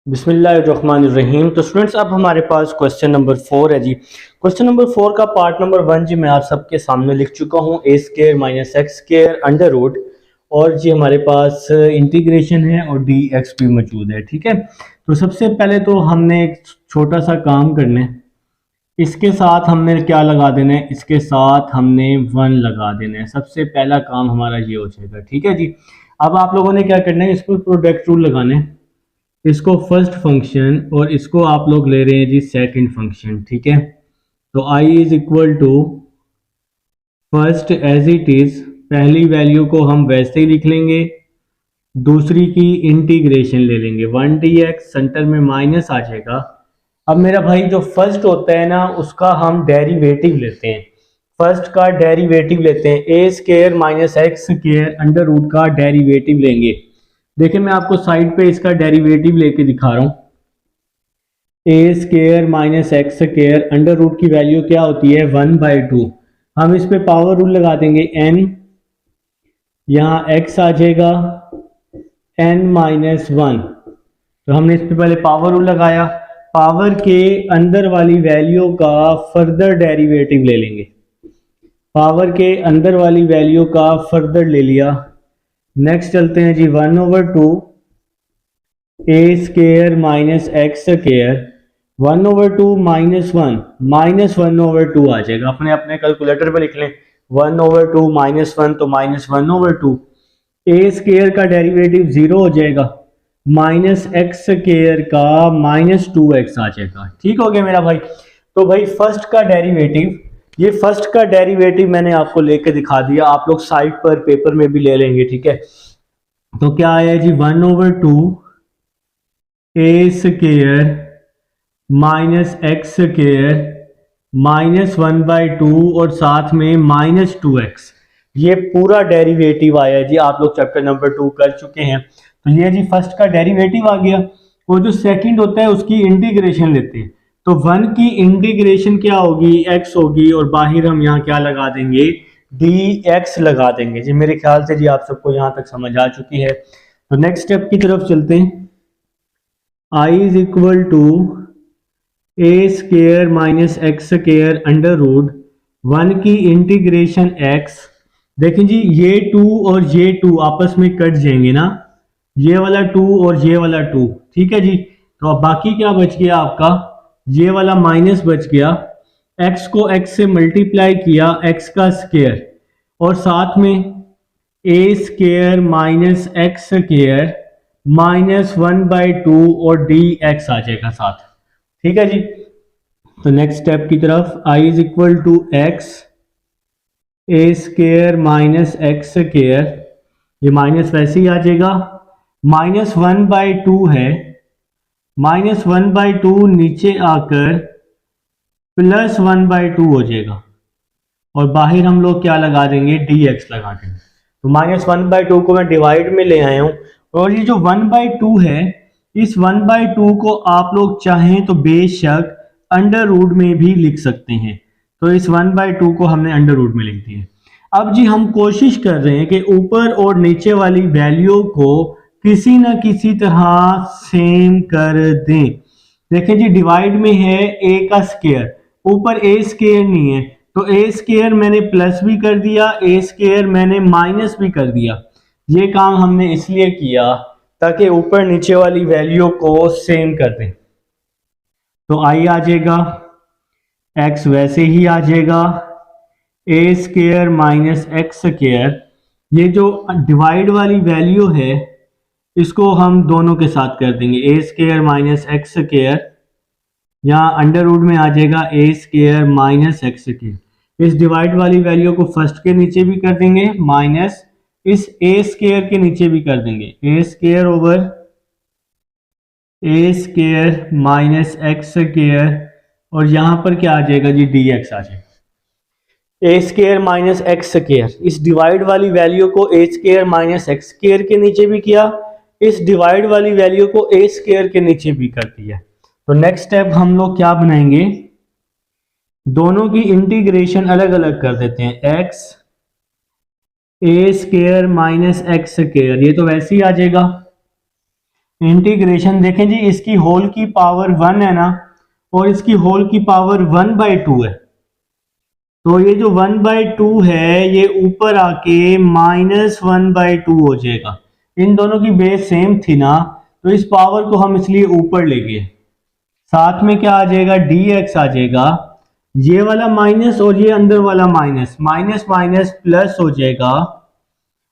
बिस्मिल्लाहिर्रहमानिर्रहीम। तो स्टूडेंट्स, अब हमारे पास क्वेश्चन नंबर 4 है जी। क्वेश्चन नंबर 4 का पार्ट नंबर 1 जी मैं आप सबके सामने लिख चुका हूँ, a square minus x square under root, और जी हमारे पास इंटीग्रेशन है और डी एक्स भी मौजूद है। ठीक है, तो सबसे पहले तो हमने एक छोटा सा काम करना है। इसके साथ हमने क्या लगा देना है, इसके साथ हमने 1 लगा देना है। सबसे पहला काम हमारा ये हो जाएगा। ठीक है जी, अब आप लोगों ने क्या करना है, इस पर प्रोडक्ट रूल लगाना है। इसको फर्स्ट फंक्शन और इसको आप लोग ले रहे हैं जी सेकंड फंक्शन। ठीक है, तो i is equal to first as it is, पहली वैल्यू को हम वैसे ही लिख लेंगे, दूसरी की इंटीग्रेशन ले लेंगे 1 dx, सेंटर में माइनस आ जाएगा। अब मेरा भाई जो फर्स्ट होता है ना, उसका हम डेरिवेटिव लेते हैं। फर्स्ट का डेरिवेटिव लेते हैं, a square minus x square under root का डेरिवेटिव लेंगे। देखिए मैं आपको साइड पे इसका डेरिवेटिव लेके दिखा रहा हूं। A square minus x square under root की वैल्यू क्या होती है, 1/2। हम इस पे पावर रूल लगा देंगे, n, यहाँ x आ जाएगा n-1। तो हमने इस पे पहले पावर रूल लगाया, पावर के अंदर वाली वैल्यू का फर्दर डेरिवेटिव ले लेंगे। पावर के अंदर वाली वैल्यू का फर्दर ले लिया। नेक्स्ट चलते हैं जी, 1/2 ए स्केयर माइनस एक्स स्केयर, 1/2 -1, -1/2 आ जाएगा। अपने अपने कैलकुलेटर पे लिख लें, 1/2 -1 तो -1/2। ए स्केयर का डेरिवेटिव 0 हो जाएगा, माइनस एक्स स्केयर का -2x आ जाएगा। ठीक हो गया मेरा भाई। तो भाई फर्स्ट का डेरिवेटिव, ये फर्स्ट का डेरिवेटिव मैंने आपको लेके दिखा दिया, आप लोग साइड पर पेपर में भी ले लेंगे। ठीक है, तो क्या आया जी, 1/2 ए स्केयर माइनस एक्स स्केयर -1/2 और साथ में -2x, ये पूरा डेरिवेटिव आया जी। आप लोग चैप्टर नंबर 2 कर चुके हैं, तो ये जी फर्स्ट का डेरिवेटिव आ गया। और जो सेकंड होता है उसकी इंटीग्रेशन लेते हैं, तो 1 की इंटीग्रेशन क्या होगी, x होगी, और बाहर हम यहाँ क्या लगा देंगे, dx लगा देंगे जी। मेरे ख्याल से जी आप सबको यहाँ तक समझ आ चुकी है। तो नेक्स्ट स्टेप की तरफ चलते हैं। i is equal to A square minus x square under root 1 की इंटीग्रेशन x। देखें जी, ये 2 और ये 2 आपस में कट जाएंगे ना, ये वाला 2 और ये वाला 2। ठीक है जी, तो अब बाकी क्या बच गया आपका, ये वाला माइनस बच गया। x को x से मल्टीप्लाई किया, x का स्केयर, और साथ में ए स्केयर माइनस एक्स स्केयर -1/2 और dx आ जाएगा साथ। ठीक है जी, तो नेक्स्ट स्टेप की तरफ, i is equal to x A square minus x square, ये माइनस वैसे ही आ जाएगा, -1/2 है, -1/2 नीचे आकर +1/2 हो जाएगा, और बाहर हम लोग क्या लगा देंगे, dx लगा देंगे। तो -1/2 को मैं डिवाइड में ले आया हूं, और ये जो 1/2 है, इस 1/2 को आप लोग चाहें तो बेशक अंडर रूट में भी लिख सकते हैं। तो इस 1/2 को हमने अंडर रूट में लिख दिया। अब जी हम कोशिश कर रहे हैं कि ऊपर और नीचे वाली वैल्यू को किसी न किसी तरह सेम कर दें। देखिए जी, डिवाइड में है a का स्केयर, ऊपर a स्केयर नहीं है, तो a स्केयर मैंने प्लस भी कर दिया, a स्केयर मैंने माइनस भी कर दिया। ये काम हमने इसलिए किया ताकि ऊपर नीचे वाली वैल्यू को सेम कर दें। तो i आ जाएगा, x वैसे ही आ जाएगा, a square minus x square. ये जो डिवाइड वाली वैल्यू है, इसको हम दोनों के साथ कर देंगे, ए स्केयर माइनस एक्स स्केयर, यहाँ अंडर रूट में आ जाएगा a square minus x square. इस डिवाइड वाली वैल्यू को फर्स्ट के नीचे भी कर देंगे, माइनस इस ए स्केयर के नीचे भी कर देंगे, ए स्केयर ओवर ए स्केयर माइनस एक्स स्केयर, और यहां पर क्या आ जाएगा जी, dx आ जाएगा। A square minus x square, इस डिवाइड वाली वैल्यू को ए स्केयर माइनस एक्स स्केयर के नीचे भी किया, इस डिवाइड वाली वैल्यू को ए स्केयर के नीचे भी कर दिया। तो नेक्स्ट स्टेप हम लोग क्या बनाएंगे, दोनों की इंटीग्रेशन अलग अलग कर देते हैं, x a square minus x square, ये तो वैसे ही आ जाएगा। इंटीग्रेशन देखें जी, इसकी होल की पावर 1 है ना, और इसकी होल की पावर 1/2 है। तो ये जो 1/2 है ये ऊपर आके -1/2 हो जाएगा। इन दोनों की बेस सेम थी ना, तो इस पावर को हम इसलिए ऊपर ले गए। साथ में क्या आ जाएगा, dx आ जाएगा। ये वाला माइनस और ये अंदर वाला माइनस, माइनस माइनस प्लस हो जाएगा,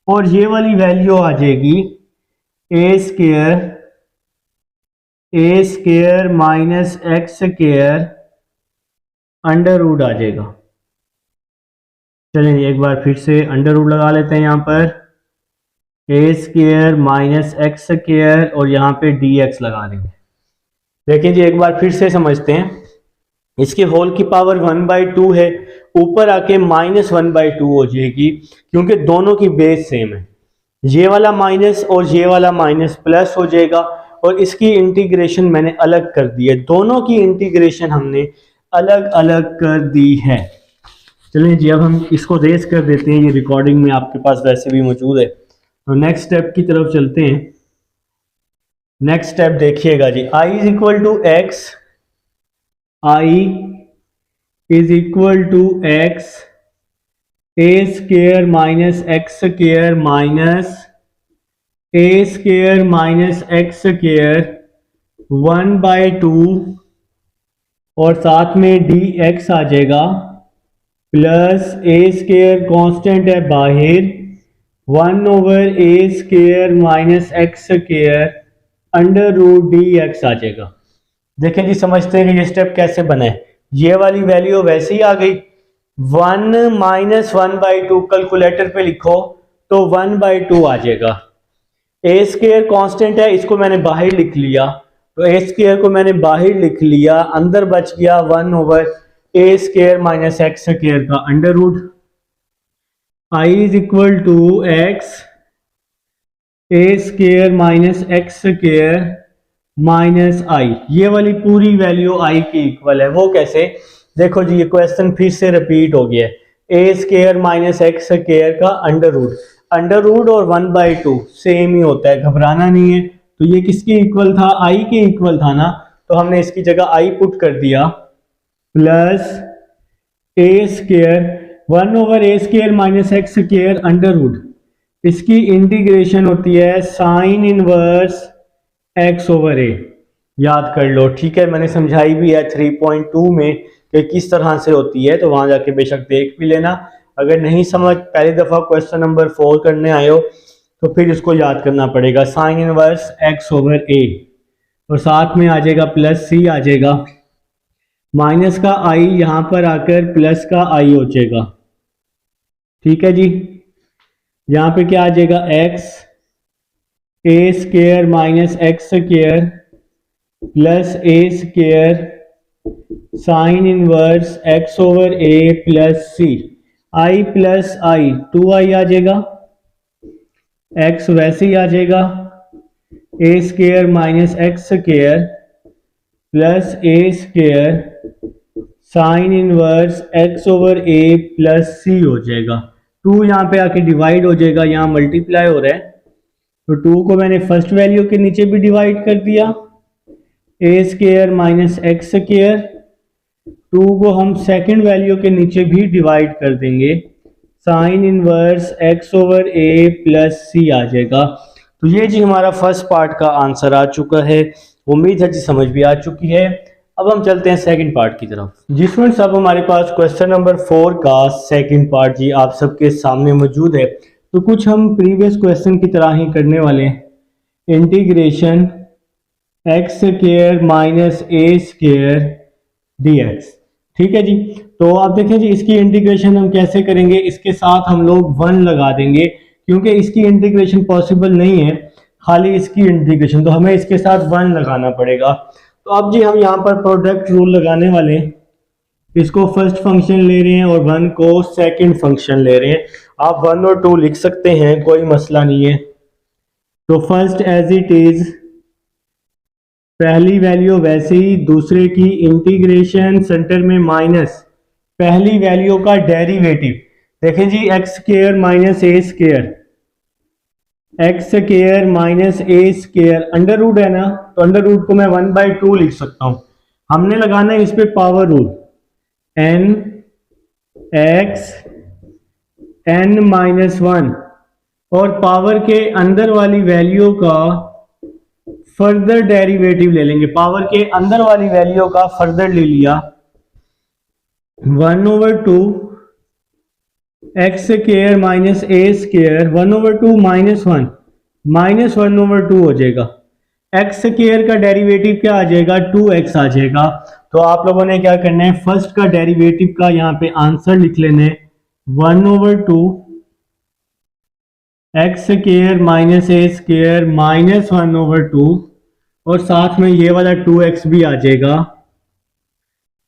और ये वाली वैल्यू आ जाएगी a square minus x square under root आ जाएगा। चलें एक बार फिर से अंडर रूट लगा लेते हैं यहाँ पर, ए स्केयर माइनस एक्स स्केयर और यहाँ पे dx लगा देंगे। देखिए जी एक बार फिर से समझते हैं, इसके होल की पावर 1/2 है, ऊपर आके -1/2 हो जाएगी, क्योंकि दोनों की बेस सेम है। ये वाला माइनस और ये वाला माइनस प्लस हो जाएगा, और इसकी इंटीग्रेशन मैंने अलग कर दी है। दोनों की इंटीग्रेशन हमने अलग अलग कर दी है। चलिए जी अब हम इसको रेस कर देते हैं, ये रिकॉर्डिंग में आपके पास वैसे भी मौजूद है। तो नेक्स्ट स्टेप की तरफ चलते हैं। नेक्स्ट स्टेप देखिएगा जी, i is equal to x, i is equal to x A square minus x square minus A square minus x square 1/2, और साथ में dx आ जाएगा, प्लस ए स्केयर कॉन्स्टेंट है बाहर, 1/a square minus x square under root dx आ जाएगा। देखें जी समझते हैं कि ये स्टेप कैसे बना है। ये वाली वैल्यू वैसे ही आ गई, 1 - 1/2 कैलकुलेटर पे लिखो तो 1/2 आ जाएगा। ए स्केयर कांस्टेंट है, इसको मैंने बाहर लिख लिया, तो ए स्केयर को मैंने बाहर लिख लिया, अंदर बच गया 1/a square minus x square का under root. I is equal to x A square minus x square minus I, ये वाली पूरी वैल्यू आई की इक्वल है। वो कैसे, देखो जी ये क्वेश्चन फिर से रिपीट हो गया है। ए स्केयर माइनस एक्स स्केयर का अंडर रूट और 1/2 सेम ही होता है, घबराना नहीं है। तो ये किसकी इक्वल था, आई के इक्वल था ना, तो हमने इसकी जगह आई पुट कर दिया, plus a square 1/a square minus x square under root, इसकी इंटीग्रेशन होती है साइन इनवर्स x/a। याद कर लो, ठीक है, मैंने समझाई भी है 3.2 में कि किस तरह से होती है, तो वहां जाके बेशक देख भी लेना। अगर नहीं समझ, पहली दफा क्वेश्चन नंबर 4 करने आए हो तो फिर इसको याद करना पड़ेगा, साइन इनवर्स x/a, और साथ में आ जाएगा प्लस c आ जाएगा, माइनस का i यहां पर आकर प्लस का i हो जाएगा। ठीक है जी, यहाँ पे क्या आ जाएगा, x a square minus x square plus a square sine inverse x/a plus c, i plus i 2i आ जाएगा, x वैसे ही आ जाएगा, a square minus x square plus a square sine inverse x/a plus c हो जाएगा। 2 यहाँ पे आके डिवाइड हो जाएगा, यहाँ मल्टीप्लाई हो रहा है, तो 2 को मैंने फर्स्ट वैल्यू के नीचे भी डिवाइड कर दिया, ए स्केयर माइनस एक्स स्केयर, 2 को हम सेकंड वैल्यू के नीचे भी डिवाइड कर देंगे, sign inverse x/a plus c आ जाएगा। तो ये जी हमारा फर्स्ट पार्ट का आंसर आ चुका है, उम्मीद है जी समझ भी आ चुकी है। अब हम चलते हैं सेकंड पार्ट की तरफ। जी फ्रेंड्स, अब हमारे पास क्वेश्चन नंबर 4 का सेकंड पार्ट जी आप सबके सामने मौजूद है। तो कुछ हम प्रीवियस क्वेश्चन की तरह ही करने वाले हैं, इंटीग्रेशन एक्स स्क्वायर माइनस ए स्क्वायर dx। ठीक है जी, तो आप देखें जी इसकी इंटीग्रेशन हम कैसे करेंगे, इसके साथ हम लोग 1 लगा देंगे, क्योंकि इसकी इंटीग्रेशन पॉसिबल नहीं है खाली इसकी इंटीग्रेशन, तो हमें इसके साथ 1 लगाना पड़ेगा। तो अब जी हम यहाँ पर प्रोडक्ट रूल लगाने वाले हैं, इसको फर्स्ट फंक्शन ले रहे हैं और 1 को सेकंड फंक्शन ले रहे हैं। आप 1 और 2 लिख सकते हैं, कोई मसला नहीं है। तो फर्स्ट एज इट इज, पहली वैल्यू वैसे ही, दूसरे की इंटीग्रेशन, सेंटर में माइनस, पहली वैल्यू का डेरिवेटिव। देखें जी एक्स स्क्वायर माइनस ए स्क्वायर, एक्स स्क्वायर माइनस ए स्क्वायर, अंडर रूट है ना, तो अंडर रूट को मैं 1/2 लिख सकता हूं। हमने लगाना है इस पे power rule, n x n minus one, और पावर के अंदर वाली वैल्यू का फर्दर डेरिवेटिव ले लेंगे। पावर के अंदर वाली वैल्यू का फर्दर ले लिया, 1/2 एक्स स्क्वायर माइनस ए स्क्वायर, 1/2 माइनस 1/2 हो जाएगा। एक्स स्क्वायर का डेरिवेटिव क्या आ जाएगा, 2x आ जाएगा। तो आप लोगों ने क्या करना है, फर्स्ट का डेरिवेटिव का यहाँ पे आंसर लिख लेने, 1/2 एक्स स्क्वायर माइनस ए स्क्वायर माइनस 1/2, और साथ में ये वाला 2x भी आ जाएगा।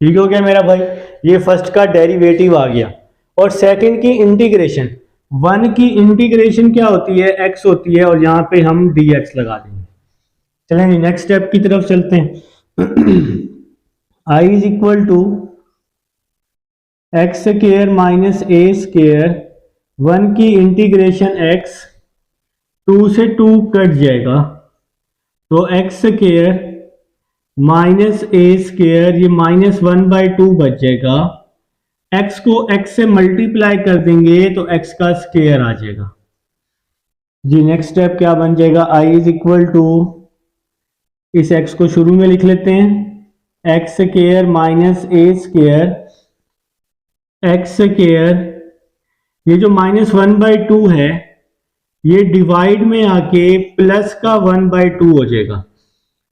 ठीक हो गया मेरा भाई, ये फर्स्ट का डेरिवेटिव आ गया। और सेकंड की इंटीग्रेशन, 1 की इंटीग्रेशन क्या होती है, x होती है, और यहाँ पे हम dx लगा देंगे। चलें नेक्स्ट स्टेप की तरफ चलते हैं। i is equal to x square minus A square, 1 की इंटीग्रेशन x, 2 से 2 कट जाएगा, तो एक्स स्क्वायर माइनस ए स्क्वायर, ये -1/2 बच जाएगा। x को x से मल्टीप्लाई कर देंगे तो x का स्क्वायर आ जाएगा जी। नेक्स्ट स्टेप क्या बन जाएगा, i इज इक्वल टू, इस x को शुरू में लिख लेते हैं, एक्स स्क्वायर माइनस ए स्क्वायर, एक्स स्क्वायर, ये जो -1/2 है ये डिवाइड में आके प्लस का 1/2 हो जाएगा।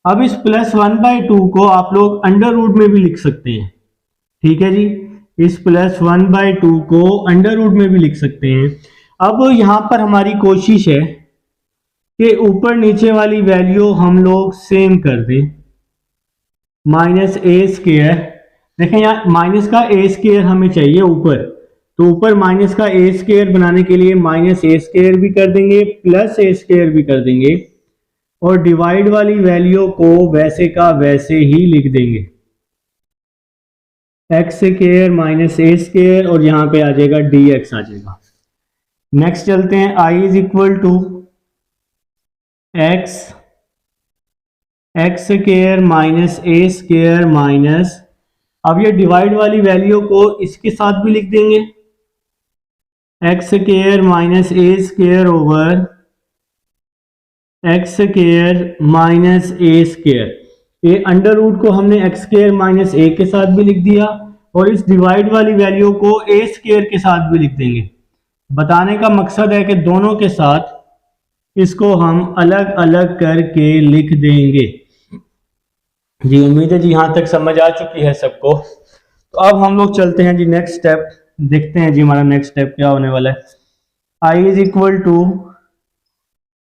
अब इस प्लस 1/2 को आप लोग अंडर रूट में भी लिख सकते हैं। ठीक है जी, इस प्लस 1/2 को अंडर रूट में भी लिख सकते हैं। अब यहां पर हमारी कोशिश है कि ऊपर नीचे वाली वैल्यू हम लोग सेम कर दें, माइनस ए स्क्वायर, देखें यहाँ माइनस का ए स्क्वायर हमें चाहिए ऊपर, तो ऊपर माइनस का ए स्क्वायर बनाने के लिए माइनस ए स्क्वायर भी कर देंगे, प्लस ए स्क्वायर भी कर देंगे, और डिवाइड वाली वैल्यू को वैसे का वैसे ही लिख देंगे, एक्स स्क्वायर माइनस ए स्क्वायर, और यहां पे आ जाएगा dx आ जाएगा। नेक्स्ट चलते हैं, i is equal to x x square minus A square minus, अब ये डिवाइड वाली वैल्यू को इसके साथ भी लिख देंगे, एक्स स्क्वायर माइनस ए square over x square minus ए स्क्वायर। ये अंडर रूट को हमने एक्स स्क्वायर माइनस ए के साथ भी लिख दिया, और इस डिवाइड वाली वैल्यू को ए स्क्वायर के साथ भी लिख देंगे। बताने का मकसद है कि दोनों के साथ इसको हम अलग अलग करके लिख देंगे जी। उम्मीद है जी यहां तक समझ आ चुकी है सबको। तो अब हम लोग चलते हैं जी नेक्स्ट स्टेप, देखते हैं जी हमारा नेक्स्ट स्टेप क्या होने वाला है। i is equal to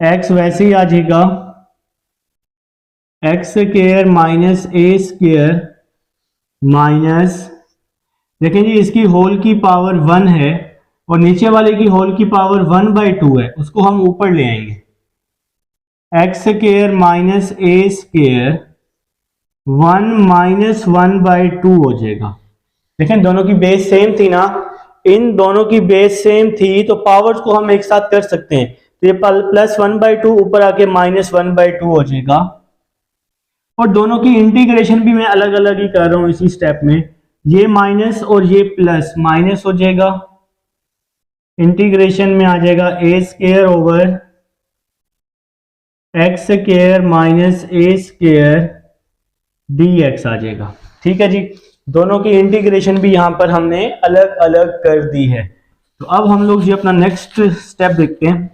x वैसे ही आ जाएगा, एक्स स्क्वायर माइनस ए स्क्वायर माइनस, देखें जी इसकी होल की पावर 1 है और नीचे वाले की होल की पावर 1/2 है, उसको हम ऊपर ले आएंगे, एक्स स्क्वायर माइनस ए स्क्वायर 1 माइनस 1/2 हो जाएगा। देखें दोनों की बेस सेम थी ना, इन दोनों की बेस सेम थी तो पावर्स को हम एक साथ कर सकते हैं, तो ये प्लस 1/2 ऊपर आके माइनस 1/2 हो जाएगा। और दोनों की इंटीग्रेशन भी मैं अलग अलग ही कर रहा हूं इसी स्टेप में, ये माइनस और ये प्लस माइनस हो जाएगा, इंटीग्रेशन में आ जाएगा a square over x square minus A square dx आ जाएगा। ठीक है जी, दोनों की इंटीग्रेशन भी यहां पर हमने अलग अलग कर दी है। तो अब हम लोग जी अपना नेक्स्ट स्टेप देखते हैं।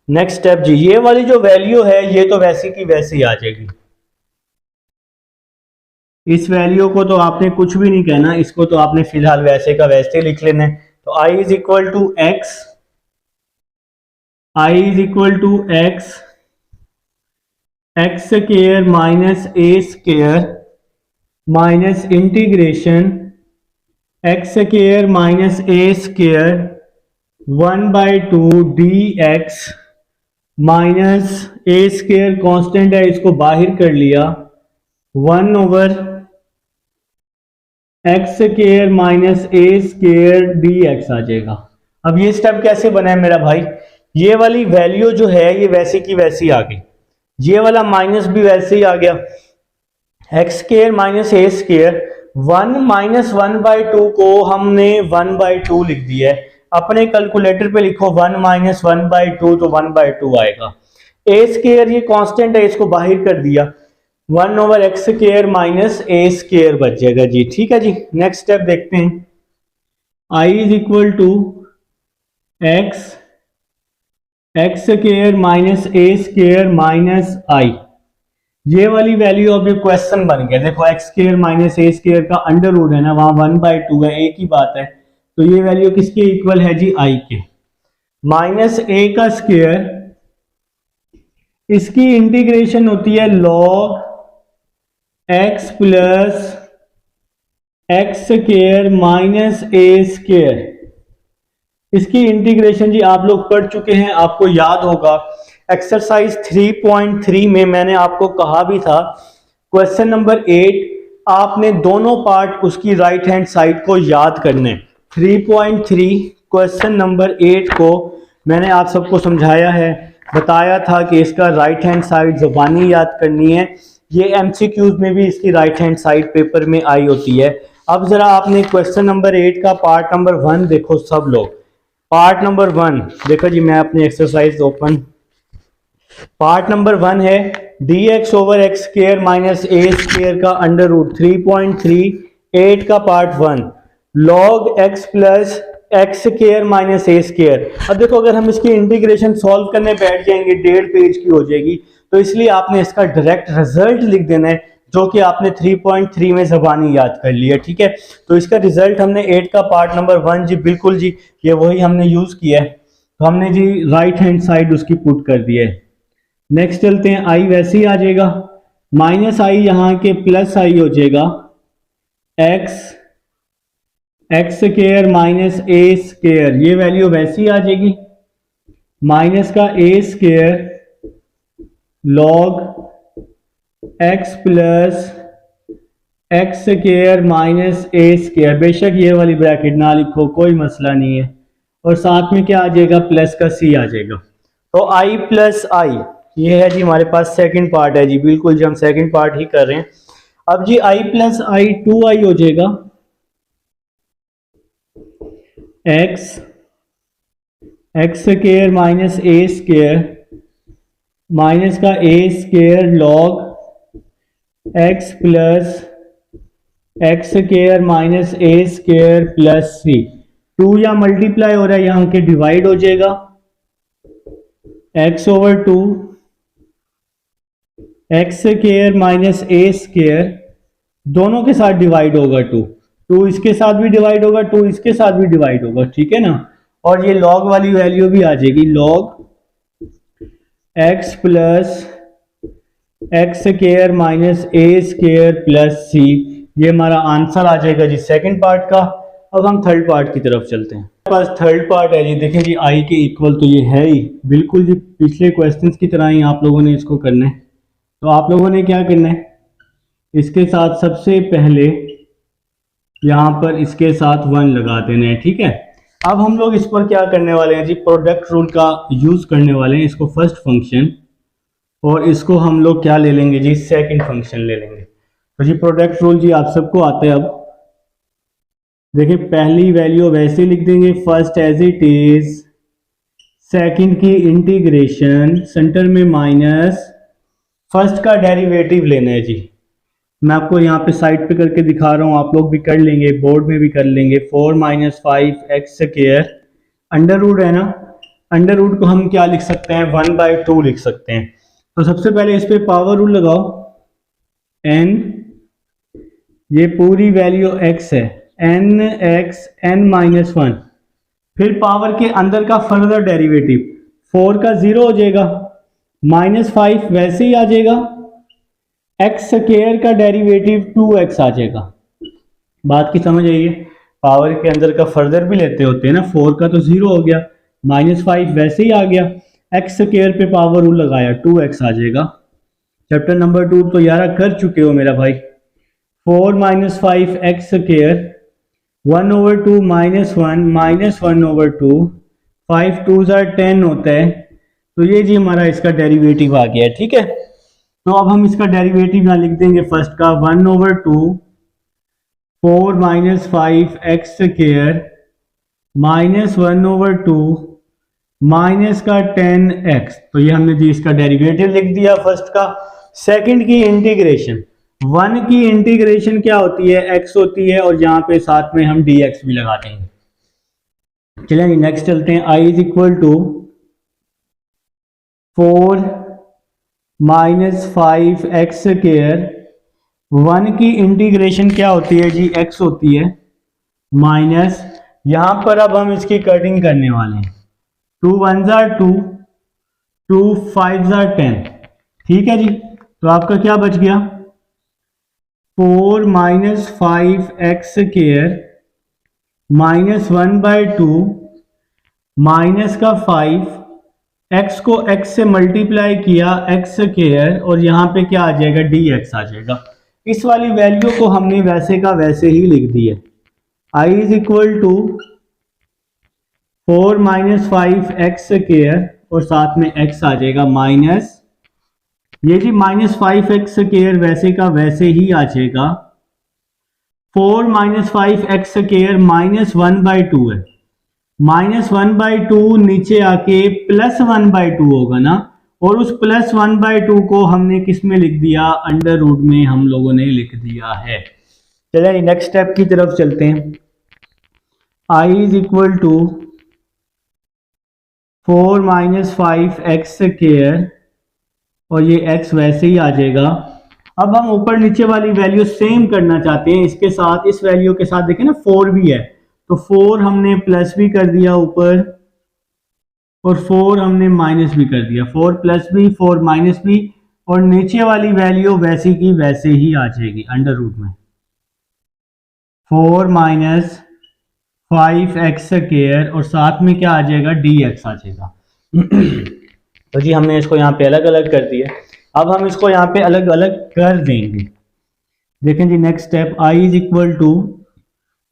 नेक्स्ट स्टेप जी, ये वाली जो वैल्यू है ये तो वैसी की वैसी ही आ जाएगी, इस वैल्यू को तो आपने कुछ भी नहीं कहना, इसको तो आपने फिलहाल वैसे का वैसे लिख लेना है। तो i is equal to x, i is equal to x x square minus A square minus integration x square minus A square 1/2 dx minus A square constant है, इसको बाहर कर लिया, 1 ओवर एक्स स्क्वायर माइनस ए square dx आ जाएगा। अब ये step कैसे बना है मेरा भाई, ये वाली वैल्यू जो है ये वैसी की वैसी आ गई, ये वाला माइनस भी वैसे ही आ गया, एक्स स्केयर माइनस ए स्केयर, 1 माइनस 1/2 को हमने 1/2 लिख दिया है। अपने कैलकुलेटर पे लिखो 1 माइनस 1/2 तो 1/2 आएगा। ए स्केयर ये कांस्टेंट है, इसको बाहर कर दिया, 1 ओवर एक्स स्केयर माइनस ए स्केयर बच जाएगा जी। ठीक है जी, नेक्स्ट स्टेप देखते हैं। I is equal to x square minus A square minus I, ये वाली वैल्यू अब ये क्वेश्चन बन गया। देखो एक्स स्केयर माइनस ए स्केयर का अंडर रूट है ना, वहां 1/2 है, एक ही बात है, तो ये वैल्यू किसके इक्वल है जी, आई के। माइनस ए का स्केयर, इसकी इंटीग्रेशन होती है log x plus x square minus ए स्केयर। इसकी इंटीग्रेशन जी आप लोग पढ़ चुके हैं, आपको याद होगा एक्सरसाइज 3.3 में मैंने आपको कहा भी था, क्वेश्चन नंबर 8 आपने दोनों पार्ट उसकी राइट हैंड साइड को याद करने। 3.3 क्वेश्चन नंबर 8 को मैंने आप सबको समझाया है, बताया था कि इसका राइट हैंड साइड ज़बानी याद करनी है। ये एमसीक्यूज में भी इसकी राइट हैंड साइड पेपर में आई होती है। अब जरा आपने क्वेश्चन नंबर 8 का पार्ट नंबर 1 देखो सब लोग। पार्ट नंबर 1 देखो जी, मैं अपनी एक्सरसाइज ओपन, पार्ट नंबर 1 है dx over x square minus ए स्केयर का अंडर रूट 3.3, 8 का part 1 log x plus x square minus ए स्केयर। अब देखो अगर हम इसकी इंटीग्रेशन सॉल्व करने बैठ जाएंगे 1.5 पेज की हो जाएगी, तो इसलिए आपने इसका डायरेक्ट रिजल्ट लिख देना है, जो कि आपने 3.3 में ज़बानी याद कर लिया। ठीक है, तो इसका रिजल्ट हमने 8 का पार्ट नंबर 1 जी, बिल्कुल जी, ये वही हमने यूज़ किया है, तो हमने जी राइट हैंड साइड उसकी पुट कर दिया है। नेक्स्ट चलते हैं, आई वैसे ही आ जाएगा, माइनस आई यहाँ के प्लस आई हो जाएगा, एक्स स्केयर माइनस ए स्केयर, ये वैल्यू वैसी आ जाएगी, माइनस का a square log x plus x square minus A square. बेशक ये वाली ब्रैकेट ना लिखो, कोई मसला नहीं है, और साथ में क्या आ जाएगा, प्लस का सी आ जाएगा। तो आई प्लस आई, ये है जी हमारे पास सेकंड पार्ट है जी, बिल्कुल जी हम सेकंड पार्ट ही कर रहे हैं। अब जी आई प्लस आई 2i हो जाएगा, एक्स स्केयर माइनस ए स्केयर माइनस का a square log x plus x square minus A square plus c. 2 या मल्टीप्लाई हो रहा है, यहाँ के डिवाइड हो जाएगा, x over 2 x square minus ए स्केयर, दोनों के साथ डिवाइड होगा 2 इसके साथ भी डिवाइड होगा, 2 इसके साथ भी डिवाइड होगा। ठीक है ना, और ये लॉग वाली वैल्यू भी आ जाएगी, log x plus x square minus ए स्केयर प्लस सी। ये हमारा आंसर आ जाएगा जी सेकंड पार्ट का। अब हम थर्ड पार्ट की तरफ चलते हैं। पास थर्ड पार्ट है जी, देखें जी आई के इक्वल तो ये है ही बिल्कुल जी, पिछले क्वेश्चंस की तरह ही आप लोगों ने इसको करना है। तो आप लोगों ने क्या करना है, इसके साथ सबसे पहले यहाँ पर इसके साथ 1 लगा देना है। ठीक है, अब हम लोग इस पर क्या करने वाले हैं जी, प्रोडक्ट रूल का यूज करने वाले हैं। इसको फर्स्ट फंक्शन और इसको हम लोग क्या ले लेंगे जी, सेकंड फंक्शन ले लेंगे। तो जी प्रोडक्ट रूल जी आप सबको आता है। अब देखिए पहली वैल्यू वैसे लिख देंगे first as it is, second की इंटीग्रेशन, सेंटर में माइनस, फर्स्ट का डेरिवेटिव लेना है जी। मैं आपको यहाँ पे साइड पे करके दिखा रहा हूँ, आप लोग भी कर लेंगे, बोर्ड में भी कर लेंगे। 4 minus 5 x square, under root है ना, अंडर रूट को हम क्या लिख सकते हैं, 1/2 लिख सकते हैं। तो सबसे पहले इस पे पावर रूल लगाओ, n, ये पूरी वैल्यू x है, n x n माइनस 1, फिर पावर के अंदर का फर्दर डेरिवेटिव 4 का 0 हो जाएगा, -5 वैसे ही आ जाएगा, एक्स स्क्वायर का डेरिवेटिव 2x आ जाएगा। बात की समझ आइए, पावर के अंदर का फर्दर भी लेते होते हैं ना, 4 का तो 0 हो गया, -5 वैसे ही आ गया, एक्स स्क्वायर पे पावर रूल लगाया 2x आ जाएगा। चैप्टर नंबर 2 तो यार कर चुके हो मेरा भाई। 4 माइनस 5 एक्स स्क्वायर, 1/2 -1 -1/2, 5 2 10 होता है, तो ये जी हमारा इसका डेरिवेटिव आ गया है। ठीक है, तो अब हम इसका डेरिवेटिव यहाँ लिख देंगे फर्स्ट का 1/2 4 माइनस 5x² माइनस 1/2 माइनस का 10x, तो ये हमने जी इसका डेरिवेटिव लिख दिया फर्स्ट का। सेकंड की इंटीग्रेशन, 1 की इंटीग्रेशन क्या होती है, x होती है, और यहाँ पे साथ में हम dx भी लगा देंगे। चलिए नेक्स्ट चलते हैं। I is equal to 4 minus 5x², 1 की इंटीग्रेशन क्या होती है जी, x होती है, माइनस, यहां पर अब हम इसकी कटिंग करने वाले हैं। 2 1 2, 2 5 10, ठीक है जी। तो आपका क्या बच गया, 4 माइनस 5x² माइनस 1/2 माइनस का 5, x को x से मल्टीप्लाई किया x², और यहाँ पे क्या आ जाएगा, dx आ जाएगा। इस वाली वैल्यू को हमने वैसे का वैसे ही लिख दिया। I is equal to 4 minus 5x² और साथ में x आ जाएगा माइनस, ये जी माइनस 5x² वैसे का वैसे ही आ जाएगा। 4 माइनस 5x² माइनस 1/2 है, माइनस 1/2 नीचे आके प्लस 1/2 होगा ना, और उस प्लस 1/2 को हमने किस में लिख दिया, अंडर रूट में हम लोगों ने लिख दिया है। चलिए नेक्स्ट स्टेप की तरफ चलते हैं। I is equal to 4 minus 5x², और ये x वैसे ही आ जाएगा। अब हम ऊपर नीचे वाली वैल्यू सेम करना चाहते हैं इसके साथ, इस वैल्यू के साथ देखें ना 4 भी है, तो 4 हमने प्लस भी कर दिया ऊपर, और 4 हमने माइनस भी कर दिया, 4 प्लस भी 4 माइनस भी, और नीचे वाली वैल्यू वैसी की वैसे ही आ जाएगी अंडर रूट में। 4 माइनस 5x² और साथ में क्या आ जाएगा, dx आ जाएगा। तो जी हमने इसको यहाँ पे अलग अलग कर दिया, अब हम इसको यहाँ पे अलग अलग कर देंगे। देखें जी next step, I is equal to,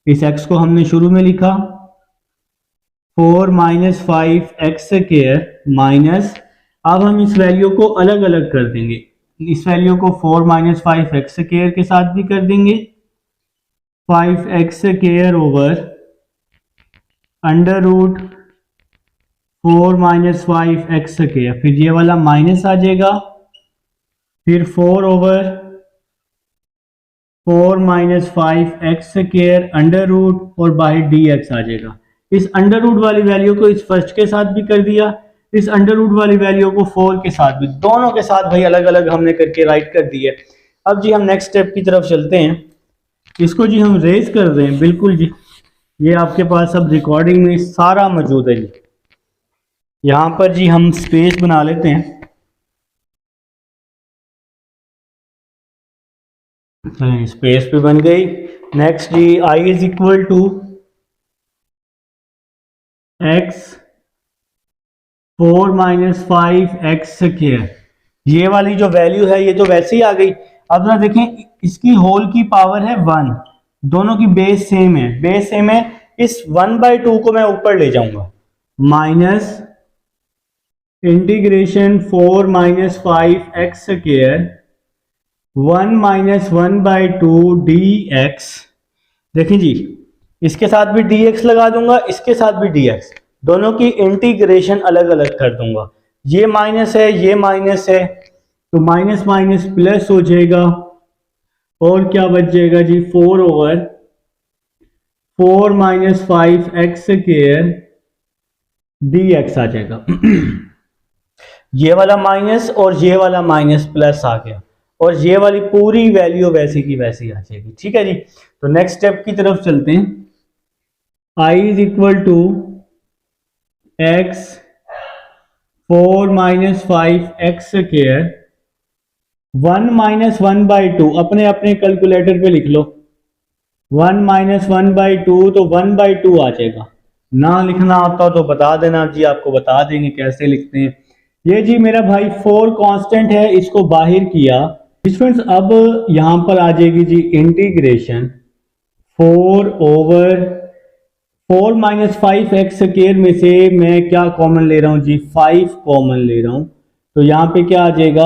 इस x को हमने शुरू में लिखा 4 माइनस 5x² माइनस, अब हम इस वैल्यू को अलग अलग कर देंगे। इस वैल्यू को 4 माइनस 5x² के साथ भी कर देंगे, 5x² over under root 4 minus 5x², फिर ये वाला माइनस आ जाएगा, फिर 4 over 4 minus 5x² under root, और बाहर dx आ जाएगा। इस अंडर रूट वाली वैल्यू को इस फर्स्ट के साथ भी कर दिया, इस अंडर रूट वाली वैल्यू को 4 के साथ भी, दोनों के साथ भाई अलग अलग हमने करके राइट कर दिए। अब जी हम नेक्स्ट स्टेप की तरफ चलते हैं, इसको जी हम रेज कर रहे हैं, बिल्कुल जी ये आपके पास अब रिकॉर्डिंग में सारा मौजूद है जी। यहां पर जी हम स्पेस बना लेते हैं, स्पेस भी बन गई। नेक्स्ट जी I is equal to x 4 minus 5x², ये वाली जो वैल्यू है ये तो वैसे ही आ गई। अब जरा देखें, इसकी होल की पावर है 1, दोनों की बेस सेम है, बेस सेम है, इस 1/2 को मैं ऊपर ले जाऊंगा, minus integration 4 minus 5x², 1 minus 1/2 dx। देखें जी इसके साथ भी dx लगा दूंगा, इसके साथ भी dx, दोनों की इंटीग्रेशन अलग अलग कर दूंगा। ये माइनस है, ये माइनस है, तो माइनस माइनस प्लस हो जाएगा, और क्या बच जाएगा जी, 4 ओवर 4 माइनस 5x² dx आ जाएगा। ये वाला माइनस और ये वाला माइनस प्लस आ गया, और ये वाली पूरी वैल्यू वैसी की वैसी आ जाएगी। ठीक है जी, तो नेक्स्ट स्टेप की तरफ चलते हैं। I is equal to x 4 minus 5x², 1 minus 1/2 अपने अपने कैलकुलेटर पे लिख लो, 1 माइनस 1/2 तो 1/2 आ जाएगा। ना लिखना होता तो बता देना जी, आपको बता देंगे कैसे लिखते हैं। ये जी मेरा भाई 4 कांस्टेंट है, इसको बाहर किया स्टूडेंट्स। अब यहां पर आ जाएगी जी इंटीग्रेशन 4 ओवर 4 माइनस 5x² में से मैं क्या कॉमन ले रहा हूँ जी, 5 कॉमन ले रहा हूँ। तो यहाँ पे क्या आ जाएगा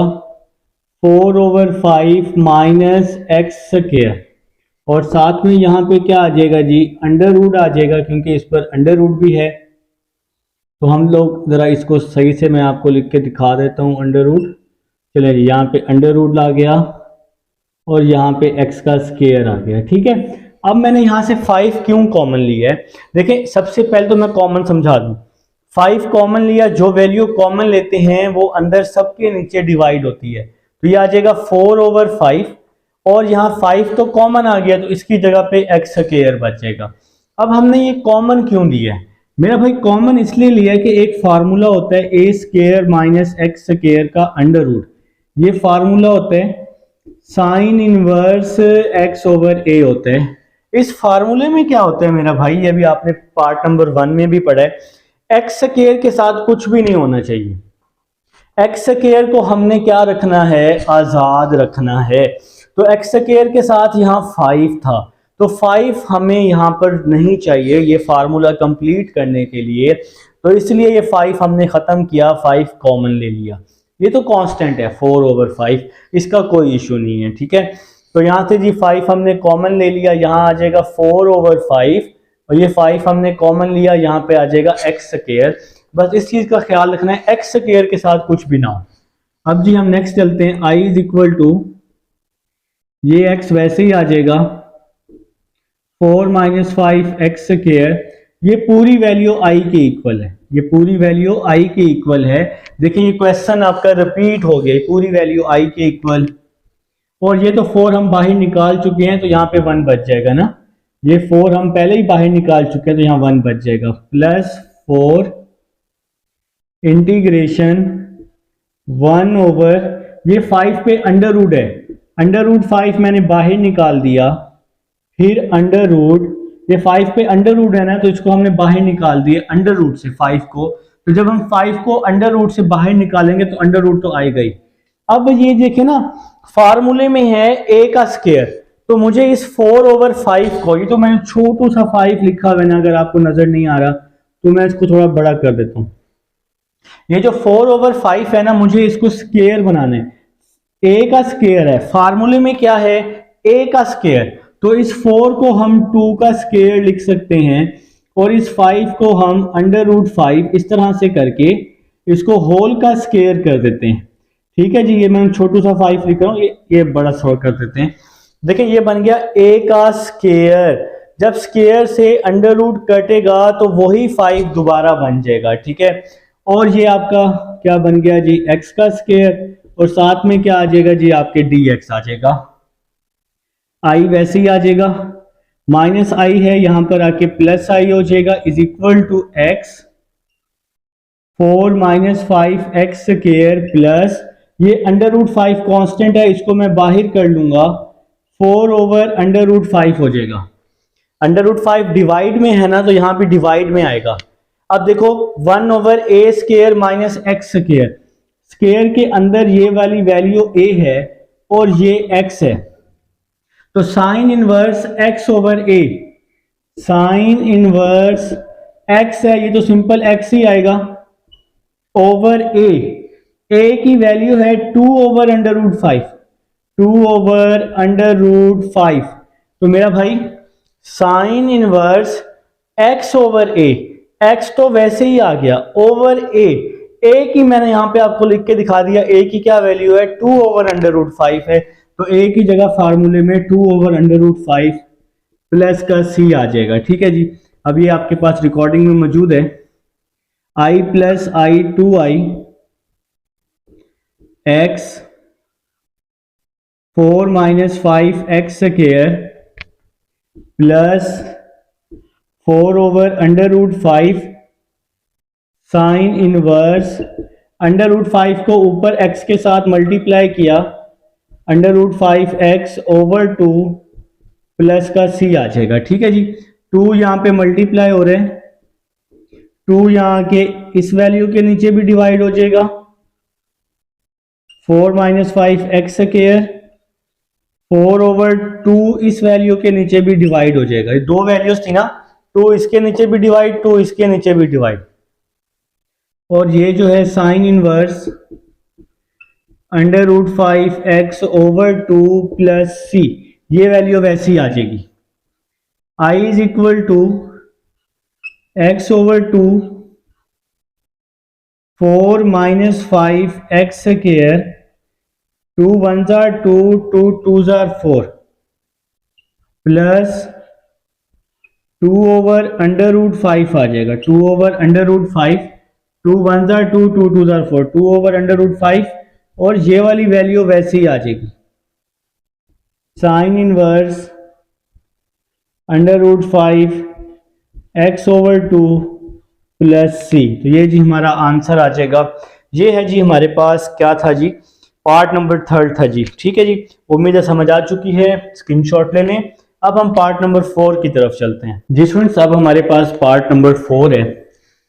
4/5 माइनस x², और साथ में यहाँ पे क्या आ जाएगा जी, अंडर रूट आ जाएगा, क्योंकि इस पर अंडर रूट भी है। तो हम लोग ज़रा इसको सही से मैं आपको लिख के दिखा देता हूँ अंडर रूट। चलिए जी, यहाँ पे अंडर रूट आ गया और यहाँ पे x का स्क्वायर आ गया। ठीक है, अब मैंने यहाँ से 5 क्यों कॉमन लिया है, देखें सबसे पहले तो मैं कॉमन समझा दूँ। 5 कॉमन लिया, जो वैल्यू कॉमन लेते हैं वो अंदर सबके नीचे डिवाइड होती है, तो ये आ जाएगा 4/5, और यहाँ 5 तो कॉमन आ गया तो इसकी जगह पे x² बचेगा। अब हमने ये कॉमन क्यों लिया है मेरा भाई, कॉमन इसलिए लिया है कि एक फार्मूला होता है a² माइनस x² का अंडर रूट, ये फार्मूला होता है साइन इनवर्स x/a होता है। इस फार्मूले में क्या होता है मेरा भाई, ये भी आपने पार्ट नंबर 1 में भी पढ़ा है, x² के साथ कुछ भी नहीं होना चाहिए। x² को हमने क्या रखना है, आजाद रखना है। तो x² के साथ यहाँ 5 था, तो 5 हमें यहाँ पर नहीं चाहिए ये फार्मूला कंप्लीट करने के लिए, तो इसलिए ये 5 हमने खत्म किया, 5 कॉमन ले लिया। ये तो कांस्टेंट है 4/5, इसका कोई इशू नहीं है। ठीक है, तो यहाँ से जी 5 हमने कॉमन ले लिया, यहाँ आ जाएगा 4/5, और ये 5 हमने कॉमन लिया, यहाँ पे आ जाएगा x²। बस इस चीज का ख्याल रखना है x² के साथ कुछ भी ना हो। अब जी हम नेक्स्ट चलते हैं, i इज इक्वल टू, ये x वैसे ही आ जाएगा 4 माइनस 5x², ये पूरी वैल्यू i के इक्वल है, ये पूरी वैल्यू i के इक्वल है। देखिए ये क्वेश्चन आपका रिपीट हो गया, पूरी वैल्यू i के इक्वल, और ये तो 4 हम बाहर निकाल चुके हैं तो यहाँ पे 1 बच जाएगा ना, ये 4 हम पहले ही बाहर निकाल चुके हैं तो यहाँ 1 बच जाएगा, प्लस 4 इंटीग्रेशन 1/, ये 5 पे अंडर रूट है, अंडर रूट 5 मैंने बाहर निकाल दिया, फिर अंडर रूट, ये 5 पे अंडर रूट है ना, तो इसको हमने बाहर निकाल दिया अंडर रूट से 5 को। तो जब हम 5 को अंडर रूट से बाहर निकालेंगे तो अंडर रूट तो आएगा ही। अब ये देखें ना, फार्मूले में है a का स्क्वायर, तो मुझे इस 4/5 को, ये तो मैंने छोटू सा 5 लिखा हुआ है ना, अगर आपको नजर नहीं आ रहा तो मैं इसको थोड़ा बड़ा कर देता हूं। ये जो 4/5 है ना, मुझे इसको स्क्वायर बनाना है, a का स्क्वायर है, फार्मूले में क्या है a का स्क्वायर, तो इस 4 को हम 2 का स्क्वायर लिख सकते हैं, और इस 5 को हम अंडर रूट 5 इस तरह से करके इसको होल का स्क्वायर कर देते हैं। ठीक है जी, ये मैं छोटू सा 5 लिख रहा हूँ, ये बड़ा सा कर देते हैं। देखिए ये बन गया a का स्क्वायर, जब स्क्वायर से अंडर रूट कटेगा तो वही 5 दोबारा बन जाएगा। ठीक है, और ये आपका क्या बन गया जी, x का स्क्वायर, और साथ में क्या आ जाएगा जी, आपके dx आ जाएगा, i वैसे ही आ जाएगा, माइनस i है यहां पर आके प्लस i हो जाएगा, is equal to x 4 minus 5x² plus, ये अंडर रूट 5 कॉन्स्टेंट है, इसको मैं बाहर कर लूंगा, 4/√5 हो जाएगा। अंडर रूट 5 डिवाइड में है ना, तो यहां भी डिवाइड में आएगा। अब देखो 1/a² माइनस x², स्क्वायर के अंदर ये वाली वैल्यू a है और ये x है, तो sign inverse x/a, sine inverse x है, ये तो सिंपल x ही आएगा, ओवर a की वैल्यू है 2/√5, 2/√5, तो मेरा भाई साइन इनवर्स x/a, x तो वैसे ही आ गया, ओवर a की मैंने यहां पे आपको लिख के दिखा दिया, a की क्या वैल्यू है 2/√5 है, तो a की जगह फार्मूले में 2/√5 प्लस का c आ जाएगा। ठीक है जी, अब ये आपके पास रिकॉर्डिंग में मौजूद है, i plus i 2i x 4 minus 5x² plus 4/√5 sign inverse, √5 को ऊपर x के साथ मल्टीप्लाई किया, √5x/2 प्लस का c आ जाएगा। ठीक है जी, 2 यहां पे मल्टीप्लाई हो रहे हैं, 2 यहां के इस वैल्यू के नीचे भी डिवाइड हो जाएगा, 4 माइनस 5x², 4/2 इस वैल्यू के नीचे भी डिवाइड हो जाएगा। ये दो वैल्यूज थी ना, 2 इसके नीचे भी डिवाइड, 2 इसके नीचे भी डिवाइड, और ये जो है sine inverse √5x over 2 plus c, ये वैल्यू वैसी आ जाएगी। I is equal to x over 2 4 minus 5x square, 2 1 जार 2, 2 2 जार 4 प्लस 2 ओवर √5 आ जाएगा, 2 ओवर √5, 2 1 जार 2, 2 2 जार 4, 2 ओवर √5, और ये वाली वैल्यू वैसे ही आ जाएगी, sine inverse √5 x over 2 plus c. तो ये जी हमारा आंसर आ जाएगा। ये है जी हमारे पास क्या था जी, पार्ट नंबर 3 था जी। ठीक है जी, उम्मीद है समझ आ चुकी है, स्क्रीनशॉट ले लें। अब हम पार्ट नंबर 4 की तरफ चलते हैं जी स्टूडेंट्स। अब हमारे पास पार्ट नंबर 4 है।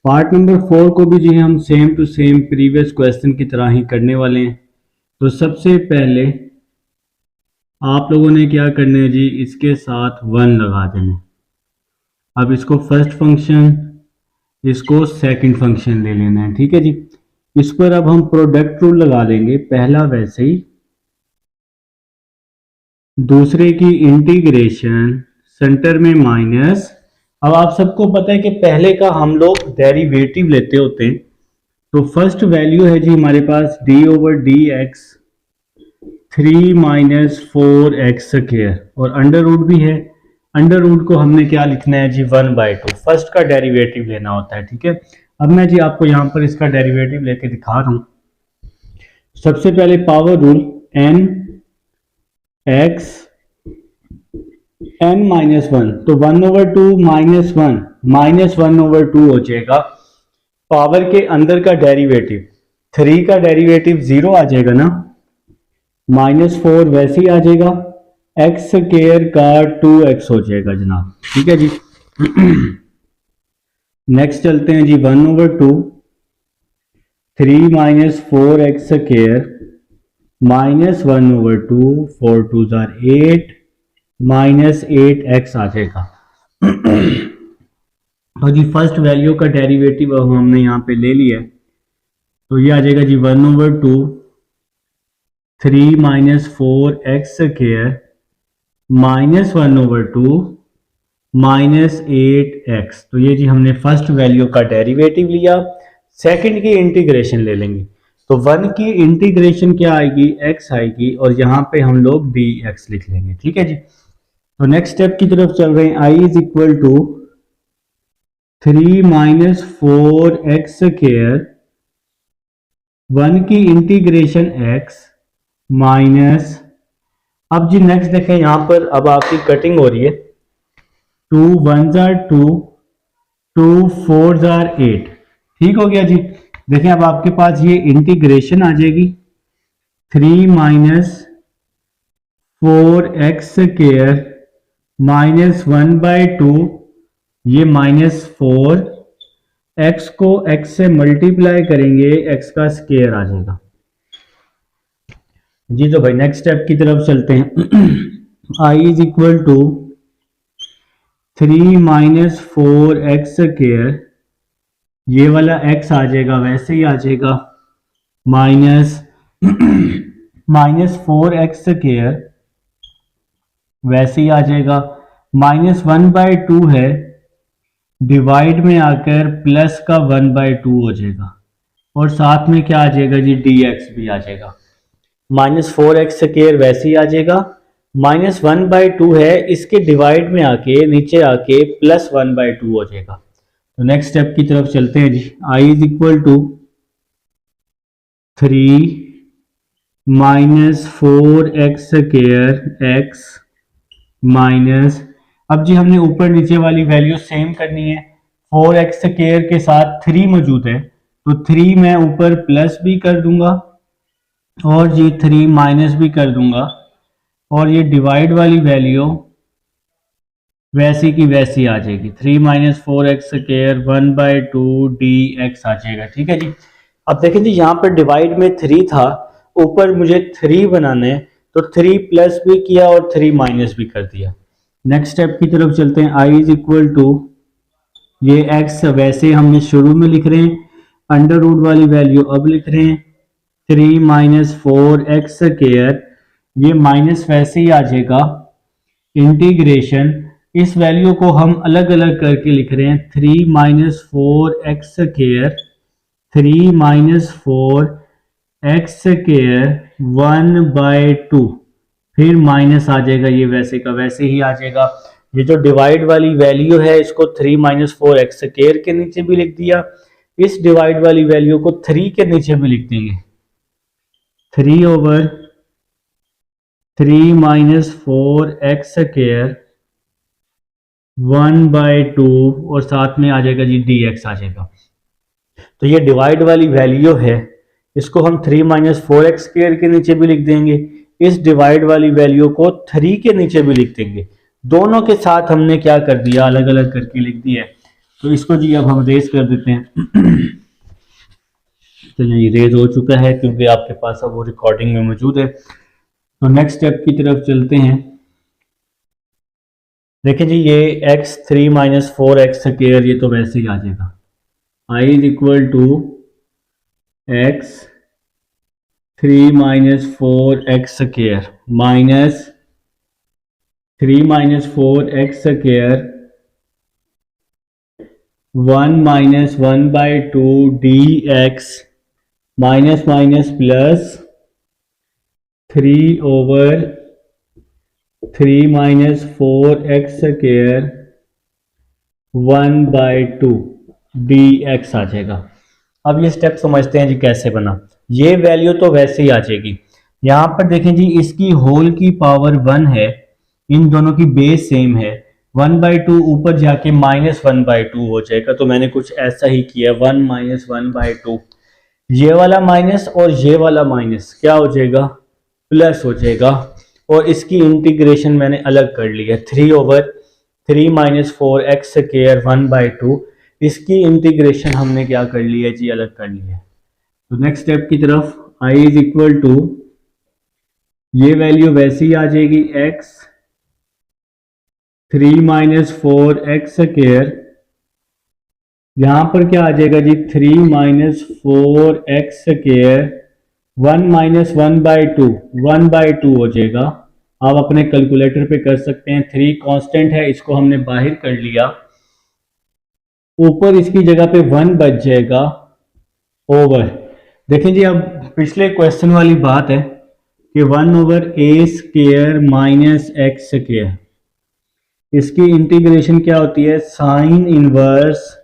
पार्ट नंबर 4 को भी जी हम same to same previous question की तरह ही करने वाले हैं। तो सबसे पहले आप लोगों ने क्या करना है जी, इसके साथ 1 लगा देना। अब इसको फर्स्ट फंक्शन, इसको सेकंड फंक्शन ले लेना है। ठीक है जी, इस पर अब हम प्रोडक्ट रूल लगा लेंगे, पहला वैसे ही, दूसरे की इंटीग्रेशन, सेंटर में माइनस। अब आप सबको पता है कि पहले का हम लोग डेरिवेटिव लेते होते हैं। तो फर्स्ट वैल्यू है जी हमारे पास d over D x 3 minus 4x square, और अंडर रूट भी है। अंडर रूट को हमने क्या लिखना है जी, 1/2, फर्स्ट का डेरिवेटिव लेना होता है। ठीक है, अब मैं जी आपको यहां पर इसका डेरिवेटिव लेके दिखा रहा हूं। सबसे पहले power rule, n x n minus 1, तो 1/2 माइनस 1/2 हो जाएगा। पावर के अंदर का डेरिवेटिव, 3 का डेरिवेटिव 0 आ जाएगा ना, -4 वैसे ही आ जाएगा, एक्स स्क्वायर का 2x हो जाएगा जनाब। ठीक है जी। नेक्स्ट चलते हैं जी, 1/2 3 minus 4x square minus 1/2, 4 2 jar 8 minus 8x आ जाएगा। तो जी फर्स्ट वैल्यू का डेरिवेटिव अब हमने यहाँ पे ले लिया है, तो ये आ जाएगा जी 1/2 3 minus 4x square minus 1/2 minus 8x। तो ये जी हमने फर्स्ट वैल्यू का डेरिवेटिव लिया। सेकंड की इंटीग्रेशन ले लेंगे, तो 1 की इंटीग्रेशन क्या आएगी, x आएगी, और यहाँ पे हम लोग dx लिख लेंगे। ठीक है जी, तो नेक्स्ट स्टेप की तरफ चल रहे हैं। I is equal to 3 minus 4x square, 1 की इंटीग्रेशन x माइनस, अब जी नेक्स्ट देखें यहां पर, अब आपकी कटिंग हो रही है, 2 1 जार 2, 2 4 जार 8। ठीक हो गया जी। देखें अब आपके पास ये इंटीग्रेशन आ जाएगी, 3 माइनस 4x स्क्वायर माइनस 1/2, ये -4, x को x से मल्टीप्लाई करेंगे, x का स्क्वायर आ जाएगा जी। तो भाई नेक्स्ट स्टेप की तरफ चलते हैं। I is equal to 3 minus 4x square, ये वाला x आ जाएगा वैसे ही आ जाएगा, माइनस 4x स्क्वायर वैसे ही आ जाएगा, -1/2 है, डिवाइड में आकर प्लस का 1/2 हो जाएगा, और साथ में क्या आ जाएगा जी, dx भी आ जाएगा। -4x स्क्वायर वैसे ही आ जाएगा, -1/2 है, इसके डिवाइड में आके नीचे आके प्लस 1/2 हो जाएगा। तो नेक्स्ट स्टेप की तरफ चलते हैं जी। I is equal to 3 minus 4x square x minus, अब जी हमने ऊपर नीचे वाली वैल्यू सेम करनी है। 4x स्क्वायर के साथ 3 मौजूद है, तो 3 मैं ऊपर प्लस भी कर दूंगा, और ये 3 माइनस भी कर दूंगा, और ये डिवाइड वाली वैल्यू वैसी की वैसी आ जाएगी, 3 माइनस 4x स्क्वायर 1/2 dx आ जाएगा। ठीक है जी। अब देखें जी यहाँ पर डिवाइड में 3 था, ऊपर मुझे 3 बनाना है, तो 3 प्लस भी किया और 3 माइनस भी कर दिया। नेक्स्ट स्टेप की तरफ चलते हैं। I इज इक्वल टू ये x वैसे हमने शुरू में लिख रहे हैं, अंडर रूट वाली वैल्यू अब लिख रहे हैं 3 माइनस 4x², ये माइनस वैसे ही आ जाएगा, इंटीग्रेशन इस वैल्यू को हम अलग अलग करके लिख रहे हैं 3 माइनस 4x², 3 माइनस 4x², 1/2, फिर माइनस आ जाएगा, ये वैसे का वैसे ही आ जाएगा। ये जो डिवाइड वाली वैल्यू है इसको 3 माइनस 4x² के नीचे भी लिख दिया, इस डिवाइड वाली वैल्यू को 3 के नीचे भी लिख देंगे, 3/3 माइनस 4x², 1/2 और साथ में आ जाएगा जी dx आ जाएगा। तो ये डिवाइड वाली वैल्यू है, इसको हम 3 माइनस 4x² के नीचे भी लिख देंगे, इस डिवाइड वाली वैल्यू को 3 के नीचे भी लिख देंगे। दोनों के साथ हमने क्या कर दिया, अलग अलग करके लिख दिया है। तो इसको जी अब हम रेज कर देते हैं। तो ये रेज हो चुका है क्योंकि आपके पास अब वो रिकॉर्डिंग में मौजूद है। तो नेक्स्ट स्टेप की तरफ चलते हैं। देखिए जी ये x 3 माइनस 4x² ये तो वैसे ही आ जाएगा, I is equal to x 3 minus 4x² minus 3 minus 4x², 1 minus 1/2 dx minus minus plus 3/3 minus 4x² 1/2 dx आ जाएगा। अब ये स्टेप समझते हैं जी कैसे बना। ये वैल्यू तो वैसे ही आ जाएगी, यहाँ पर देखें जी इसकी होल की पावर 1 है, इन दोनों की बेस सेम है, 1/2 ऊपर जाके माइनस 1/2 हो जाएगा। तो मैंने कुछ ऐसा ही किया, 1 माइनस 1/2, ये वाला माइनस और ये वाला माइनस क्या हो जाएगा, प्लस हो जाएगा। और इसकी इंटीग्रेशन मैंने अलग कर लिया, 3/3 माइनस 4x² 1/2, इसकी इंटीग्रेशन हमने क्या कर लिया जी, अलग कर लिया। तो नेक्स्ट स्टेप की तरफ, I इज इक्वल टू, ये वैल्यू वैसे ही आ जाएगी, x 3 माइनस 4x², यहां पर क्या आ जाएगा जी 3 माइनस 4x², 1 माइनस 1/2 हो जाएगा। आप अपने कैलकुलेटर पे कर सकते हैं, 3 कांस्टेंट है, इसको हमने बाहर कर लिया, ऊपर इसकी जगह पे 1 बच जाएगा ओवर। देखें जी अब पिछले क्वेश्चन वाली बात है कि 1/a² माइनस x², इसकी इंटीग्रेशन क्या होती है, साइन इनवर्स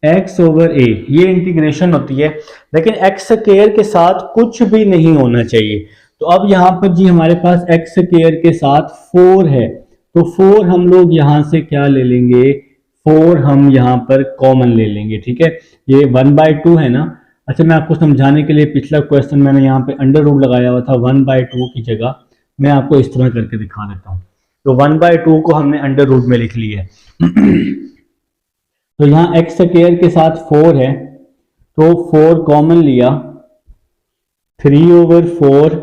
x/a, ये इंटीग्रेशन होती है। लेकिन x² के साथ कुछ भी नहीं होना चाहिए। तो अब यहाँ पर जी हमारे पास x² के साथ 4 है, तो 4 हम लोग यहाँ से क्या ले लेंगे, 4 हम यहाँ पर कॉमन ले लेंगे, ठीक है। ये 1/2 है ना। अच्छा मैं आपको समझाने के लिए पिछला क्वेश्चन मैंने यहाँ पे अंडर रूट लगाया हुआ था, 1/2 की जगह मैं आपको इस तरह करके दिखा देता हूँ। तो 1/2 को हमने अंडर रूट में लिख लिया है। तो यहाँ x² के साथ 4 है, तो 4 कॉमन लिया, 3/4,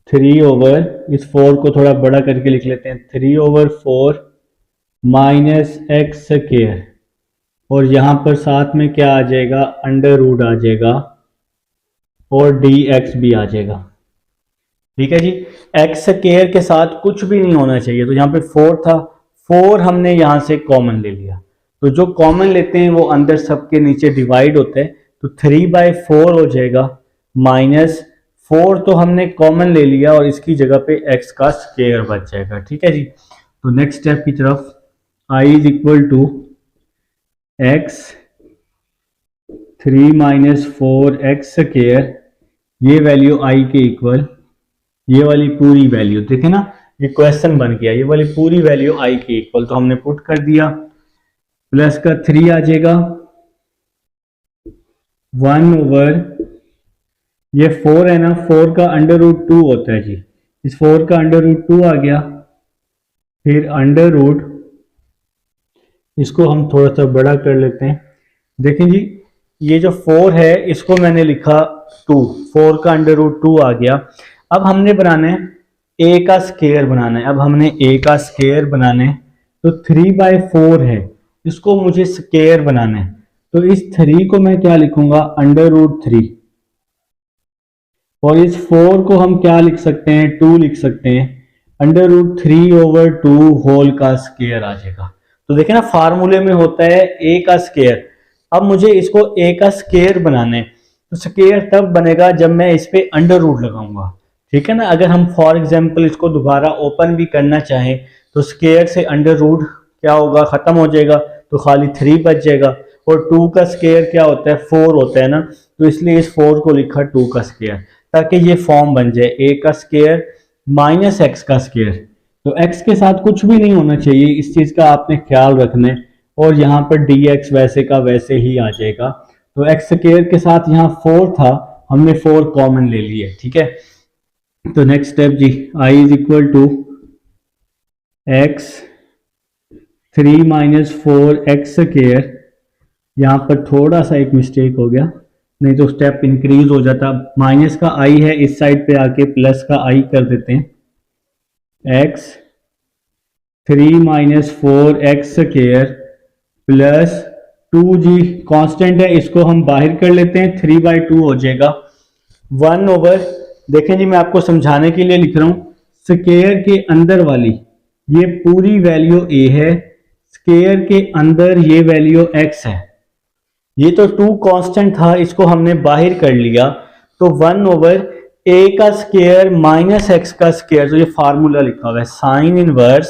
3 इस 4 को थोड़ा बड़ा करके लिख लेते हैं, 3/4 माइनस x², और यहां पर साथ में क्या आ जाएगा, अंडर रूट आ जाएगा और dx भी आ जाएगा, ठीक है जी। x² के साथ कुछ भी नहीं होना चाहिए, तो यहाँ पे 4 था, 4 हमने यहां से कॉमन ले लिया। तो जो कॉमन लेते हैं वो अंदर सबके नीचे डिवाइड होते हैं, तो 3/4 हो जाएगा, माइनस 4 तो हमने कॉमन ले लिया और इसकी जगह पे x का स्क्वायर बच जाएगा, ठीक है जी। तो नेक्स्ट स्टेप की तरफ, I is equal to x 3 minus 4x², ये वैल्यू I के इक्वल, ये वाली पूरी वैल्यू देखे ना, ये क्वेश्चन बन गया, ये वाली पूरी वैल्यू I के इक्वल, तो हमने पुट कर दिया, प्लस का 3 आ जाएगा, 1/, ये 4 है ना, 4 का अंडर रूट 2 होता है जी, इस 4 का अंडर रूट 2 आ गया, फिर अंडर रूट, इसको हम थोड़ा सा बड़ा कर लेते हैं। देखें जी ये जो 4 है इसको मैंने लिखा 2, 4 का अंडर रूट 2 आ गया। अब हमने बनाना है a का स्क्वायर बनाना है, अब हमने a का स्क्वायर बनाना है, तो 3/4 है, इसको मुझे स्केयर बनाना है, तो इस 3 को मैं क्या लिखूंगा, √3, और इस 4 को हम क्या लिख सकते हैं, 2 लिख सकते हैं, √3/2 होल का स्केयर आ जाएगा। तो देखें ना, फार्मूले में होता है a का स्केयर। अब मुझे इसको a का स्केयर बनाना है, तो स्केयर तब बनेगा जब मैं इस पे √ लगाऊंगा, ठीक है ना। अगर हम फॉर एग्जांपल इसको दोबारा ओपन भी करना चाहें तो स्केयर से √ क्या होगा, खत्म हो जाएगा, तो खाली 3 बच जाएगा। और 2 का स्केयर क्या होता है, 4 होता है ना, तो इसलिए इस 4 को लिखा 2 का स्केयर, ताकि ये फॉर्म बन जाए a का स्केयर माइनस x का स्केयर। तो x के साथ कुछ भी नहीं होना चाहिए, इस चीज का आपने ख्याल रखना है। और यहाँ पर dx वैसे का वैसे ही आ जाएगा। तो x स्केयर के साथ यहाँ 4 था, हमने 4 कॉमन ले लिए, ठीक है। तो नेक्स्ट स्टेप जी, i = x 3 - 4x स्केयर। यहाँ पर थोड़ा सा एक मिस्टेक हो गया, नहीं तो स्टेप इंक्रीज हो जाता। माइनस का i है, इस साइड पे आके प्लस का i कर देते हैं। x 3 - 4x square plus 2g constant है, इसको हम बाहर कर लेते हैं, 3/2 हो जाएगा। 1/, देखें जी मैं आपको समझाने के लिए लिख रहा हूं, स्केयर के अंदर वाली ये पूरी वैल्यू a है, स्केयर के अंदर ये वैल्यू x है। ये तो 2 कांस्टेंट था, इसको हमने बाहर कर लिया, तो 1/a का स्केयर माइनस x का स्केयर। तो ये फार्मूला लिखा हुआ है साइन इनवर्स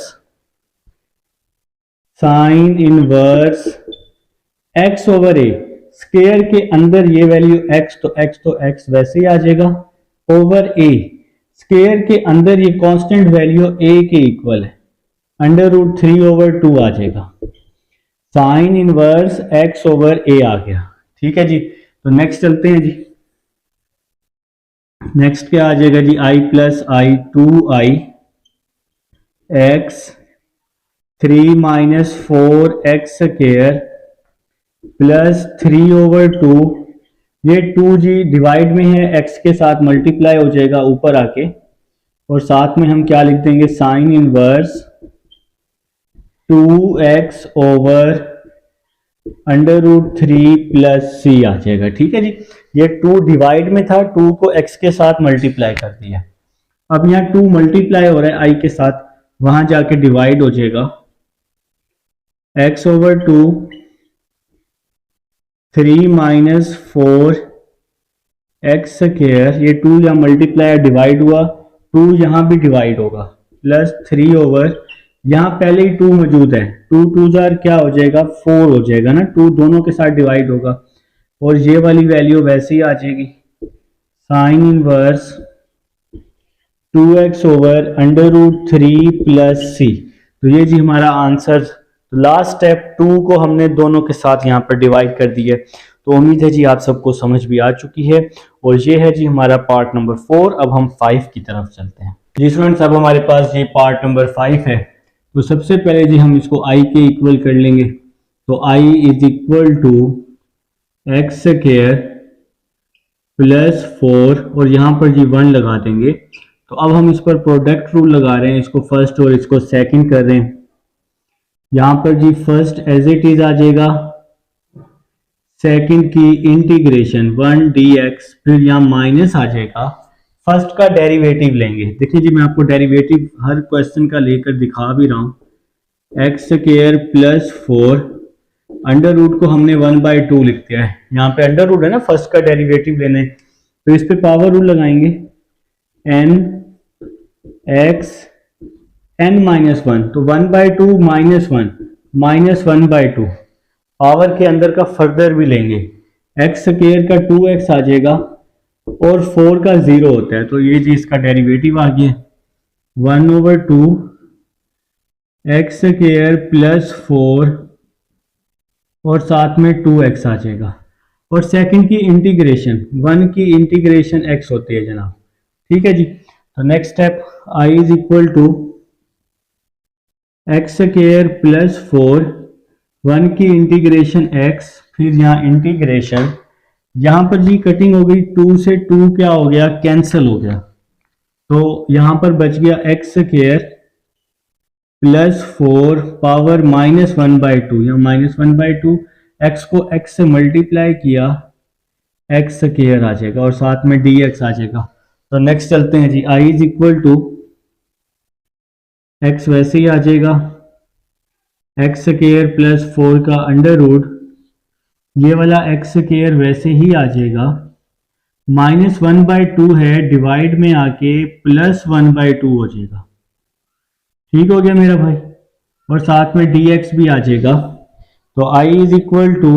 x/a। स्केयर के अंदर ये वैल्यू x, तो x वैसे ही आ जाएगा, ओवर a। स्केयर के अंदर ये कांस्टेंट वैल्यू a के इक्वल है, √3/2 आ जाएगा। साइन इनवर्स x/a आ गया, ठीक है जी। तो नेक्स्ट चलते हैं जी, नेक्स्ट क्या आ जाएगा जी, i + i 2i x 3 - 4x square plus 3/2। ये 2g डिवाइड में है, x के साथ मल्टीप्लाई हो जाएगा ऊपर आके, और साथ में हम क्या लिख देंगे, sine inverse 2x over √3 + c आ जाएगा, ठीक है जी। ये 2 डिवाइड में था, 2 को x के साथ मल्टीप्लाई कर दिया। अब यहाँ 2 मल्टीप्लाई हो रहा है i के साथ, वहां जाके डिवाइड हो जाएगा, x/2 3 - 4x स्केयर, ये 2 यहाँ मल्टीप्लाई डिवाइड हुआ, 2 यहाँ भी डिवाइड होगा, प्लस 3 यहाँ पहले ही 2 मौजूद है, 2 2 जार क्या हो जाएगा, 4 हो जाएगा ना, 2 दोनों के साथ डिवाइड होगा, और ये वाली वैल्यू वैसे ही आ जाएगी, sine inverse 2x over √3 + c। तो ये जी हमारा आंसर। तो लास्ट स्टेप 2 को हमने दोनों के साथ यहाँ पर डिवाइड कर दिया। तो उम्मीद है जी आप सबको समझ भी आ चुकी है, और ये है जी हमारा पार्ट नंबर 4। अब हम 5 की तरफ चलते हैं जी स्टूडेंट्स। अब हमारे पास ये पार्ट नंबर 5 है। तो सबसे पहले जी हम इसको i के इक्वल कर लेंगे, तो i = x स्केयर प्लस 4, और यहाँ पर जी 1 लगा देंगे। तो अब हम इस पर प्रोडक्ट रूल लगा रहे हैं, इसको फर्स्ट और इसको सेकंड कर रहे हैं। यहाँ पर जी फर्स्ट एज इट इज आ जाएगा, सेकंड की इंटीग्रेशन 1 dx, फिर यहाँ माइनस आ जाएगा, फर्स्ट का डेरिवेटिव लेंगे। देखिए जी मैं आपको डेरिवेटिव हर क्वेश्चन का लेकर दिखा भी रहा हूँ, x स्केयर प्लस 4, √ को हमने 1/2 लिख दिया है, यहाँ पे √ है ना, फर्स्ट का डेरिवेटिव लेने, तो इस पे पावर रूल लगाएंगे, n x n-1, तो 1/2 - 1 -1/2, पावर के अंदर का फर्दर भी लेंगे, x स्केयर का 2x आ जाएगा, और 4 का 0 होता है, तो ये जी इसका डेरिवेटिव आ गया 1/2 x स्केयर प्लस 4, और साथ में 2x आ जाएगा, और सेकंड की इंटीग्रेशन 1 की इंटीग्रेशन x होती है जनाब, ठीक है जी। तो next step i = x square plus 4, 1 की इंटीग्रेशन x, फिर यहाँ इंटीग्रेशन, यहाँ पर जी कटिंग हो गई, 2 से 2 क्या हो गया, कैंसिल हो गया, तो यहाँ पर बच गया x स्केयर प्लस 4 पावर -1/2, या -1/2, एक्स को एक्स से मल्टीप्लाई किया, एक्स स्क्वायर आ जाएगा और साथ में डी एक्स आ जाएगा। तो नेक्स्ट चलते हैं जी, आई इज इक्वल टू एक्स वैसे ही आ जाएगा, एक्स स्क्वायर प्लस 4 का अंडर रूट, ये वाला एक्स स्क्वायर वैसे ही आ जाएगा, -1/2 है, डिवाइड में आके +1/2 हो जाएगा। ठीक हो गया मेरा भाई, और साथ में dx भी आ जाएगा। तो i is equal to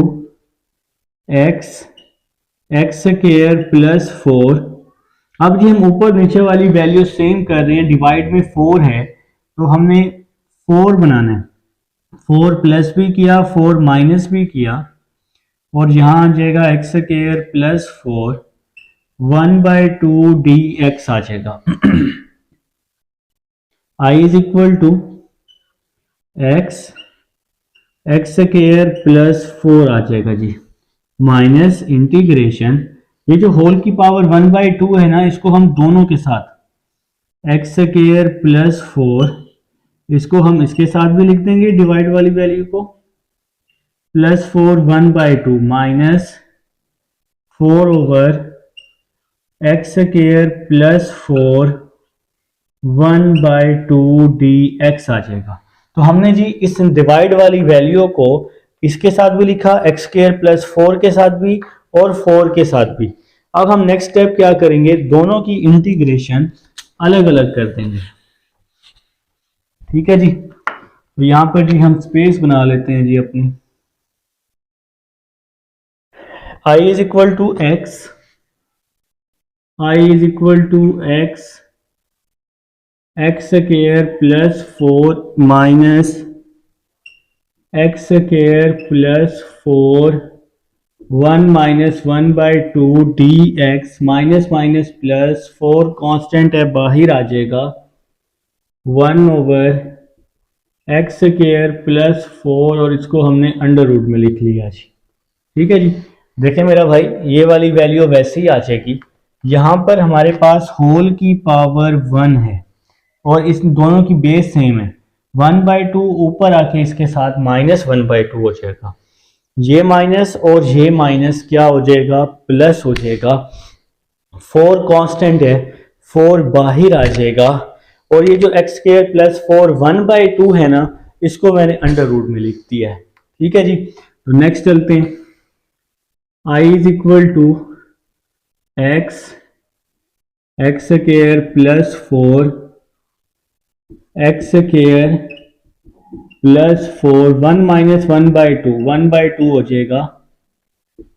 x square plus 4। अब जी हम ऊपर नीचे वाली वैल्यू सेम कर रहे हैं, डिवाइड में 4 है तो हमने 4 बनाना है, 4 प्लस भी किया, 4 माइनस भी किया, और यहाँ आ जाएगा एक्स स्क्वायर प्लस 4 1/2 dx आ जाएगा। i is equal to x square plus 4 आ जाएगा जी, माइनस इंटीग्रेशन, ये जो होल की पावर 1/2 है ना, इसको हम दोनों के साथ एक्स स्क्वायर प्लस 4, इसको हम इसके साथ भी लिख देंगे डिवाइड वाली वैल्यू को, plus 4 1/2 minus 4 over x square plus 4 1/2 dx आ जाएगा। तो हमने जी इस डिवाइड वाली वैल्यू को इसके साथ भी लिखा, एक्स स्क्वायर प्लस 4 के साथ भी और 4 के साथ भी। अब हम नेक्स्ट स्टेप क्या करेंगे, दोनों की इंटीग्रेशन अलग अलग कर देंगे। ठीक है जी, तो यहां पर जी हम स्पेस बना लेते हैं जी अपनी, i is equal to x, i is equal to x square plus 4 minus x square plus 4 1 minus 1/2 dx, minus minus plus 4 constant है बाहर आ जाएगा, 1 ओवर एक्स स्क्वायर प्लस 4, और इसको हमने अंडर रूट में लिख लिया जी। ठीक है जी, देखें मेरा भाई, ये वाली वैल्यू वैसे ही आ जाएगी, यहाँ पर हमारे पास होल की पावर 1 है और इस दोनों की बेस सेम है, 1/2 ऊपर आके इसके साथ -1/2 हो जाएगा, ये माइनस और ये माइनस क्या हो जाएगा, प्लस हो जाएगा, 4 कांस्टेंट है, 4 बाहर आ जाएगा, और ये जो एक्स स्क्वायर प्लस 4 1/2 है ना, इसको मैंने अंडर रूट में लिख दिया है। ठीक है जी, तो नेक्स्ट चलते हैं, i is equal to x square plus 4 x square plus 4 1 minus 1/2 हो जाएगा,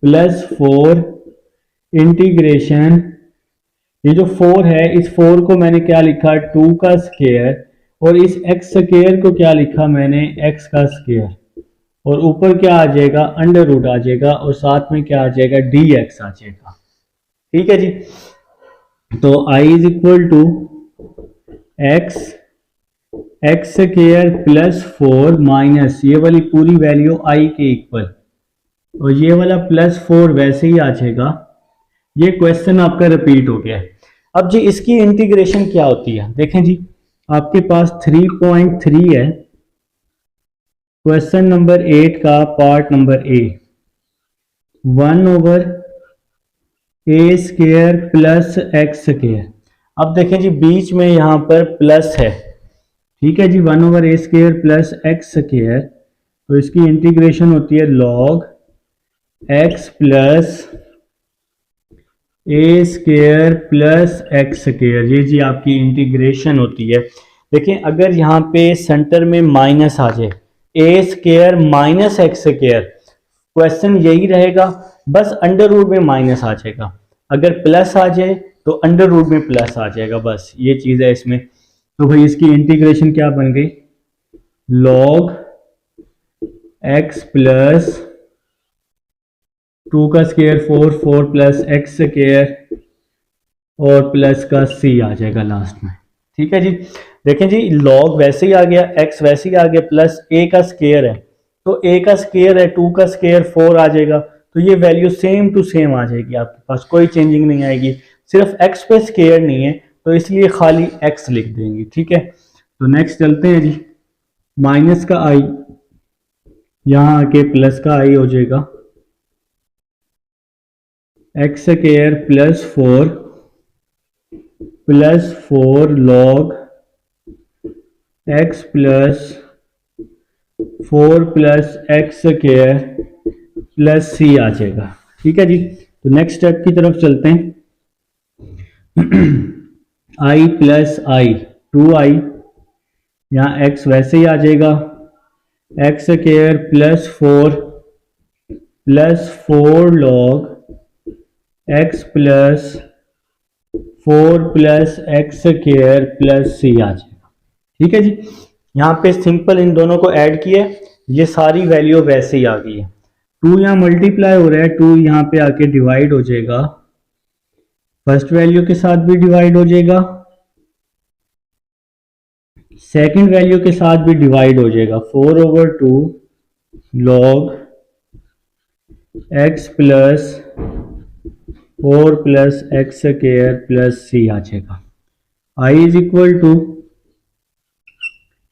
प्लस 4 इंटीग्रेशन, ये जो 4 है इस 4 को मैंने क्या लिखा, 2 का स्क्वायर, और इस एक्स स्क्वायर को क्या लिखा मैंने, x का स्क्वायर, और ऊपर क्या आ जाएगा, अंडर रूट आ जाएगा, और साथ में क्या आ जाएगा, dx आ जाएगा। ठीक है जी, तो i is equal to x square plus 4 minus ये वाली पूरी वैल्यू i के इक्वल, और ये वाला प्लस 4 वैसे ही आ जाएगा। ये क्वेश्चन आपका रिपीट हो गया है। अब जी इसकी इंटीग्रेशन क्या होती है, देखें जी, आपके पास 3.3 है, क्वेश्चन नंबर 8 का part number A, 1 over A square plus x square. अब देखें जी बीच में यहां पर प्लस है, ठीक है जी, 1 ओवर ए स्क्वायर प्लस एक्स स्क्वायर, तो इसकी इंटीग्रेशन होती है लॉग एक्स प्लस ए स्क्वायर प्लस एक्स स्क्वायर, ये जी आपकी इंटीग्रेशन होती है। देखें अगर यहाँ पे सेंटर में माइनस आ जाए, a square minus x square, question यही रहेगा, बस अंडर रूट में माइनस आ जाएगा, अगर प्लस आ जाए तो अंडर रूट में प्लस आ जाएगा, बस ये चीज़ है इसमें। तो भाई इसकी इंटीग्रेशन क्या बन गई, लॉग एक्स प्लस 2 का स्क्वायर 4 प्लस एक्स स्क्वायर और प्लस का c आ जाएगा लास्ट में। ठीक है जी, देखें जी लॉग वैसे ही आ गया, x वैसे ही आ गया, प्लस a का स्क्वायर है, तो a का स्क्वायर है, 2 का स्क्वायर 4 आ जाएगा, तो ये वैल्यू सेम टू सेम आ जाएगी आपके पास, कोई चेंजिंग नहीं आएगी, सिर्फ x पे स्क्वायर नहीं है तो इसलिए खाली x लिख देंगे। ठीक है, तो नेक्स्ट चलते हैं जी, माइनस का आई यहाँ आके प्लस का आई हो जाएगा, x square plus four log x plus four plus x square plus c आ जाएगा। ठीक है जी, तो नेक्स्ट स्टेप की तरफ चलते हैं। आई प्लस आई, टू आई, यहाँ एक्स वैसे ही आ जाएगा, x square plus four log x plus four plus x square plus c आ जाएगा। ठीक है जी, यहाँ पे सिंपल इन दोनों को ऐड किया, ये सारी वैल्यू वैसे ही आ गई है। टू यहाँ मल्टीप्लाई हो रहा है, टू यहाँ पे आके डिवाइड हो जाएगा, फर्स्ट वैल्यू के साथ भी डिवाइड हो जाएगा, सेकंड वैल्यू के साथ भी डिवाइड हो जाएगा, 4/2 log x plus four plus x square plus c आ जाएगा। I is equal to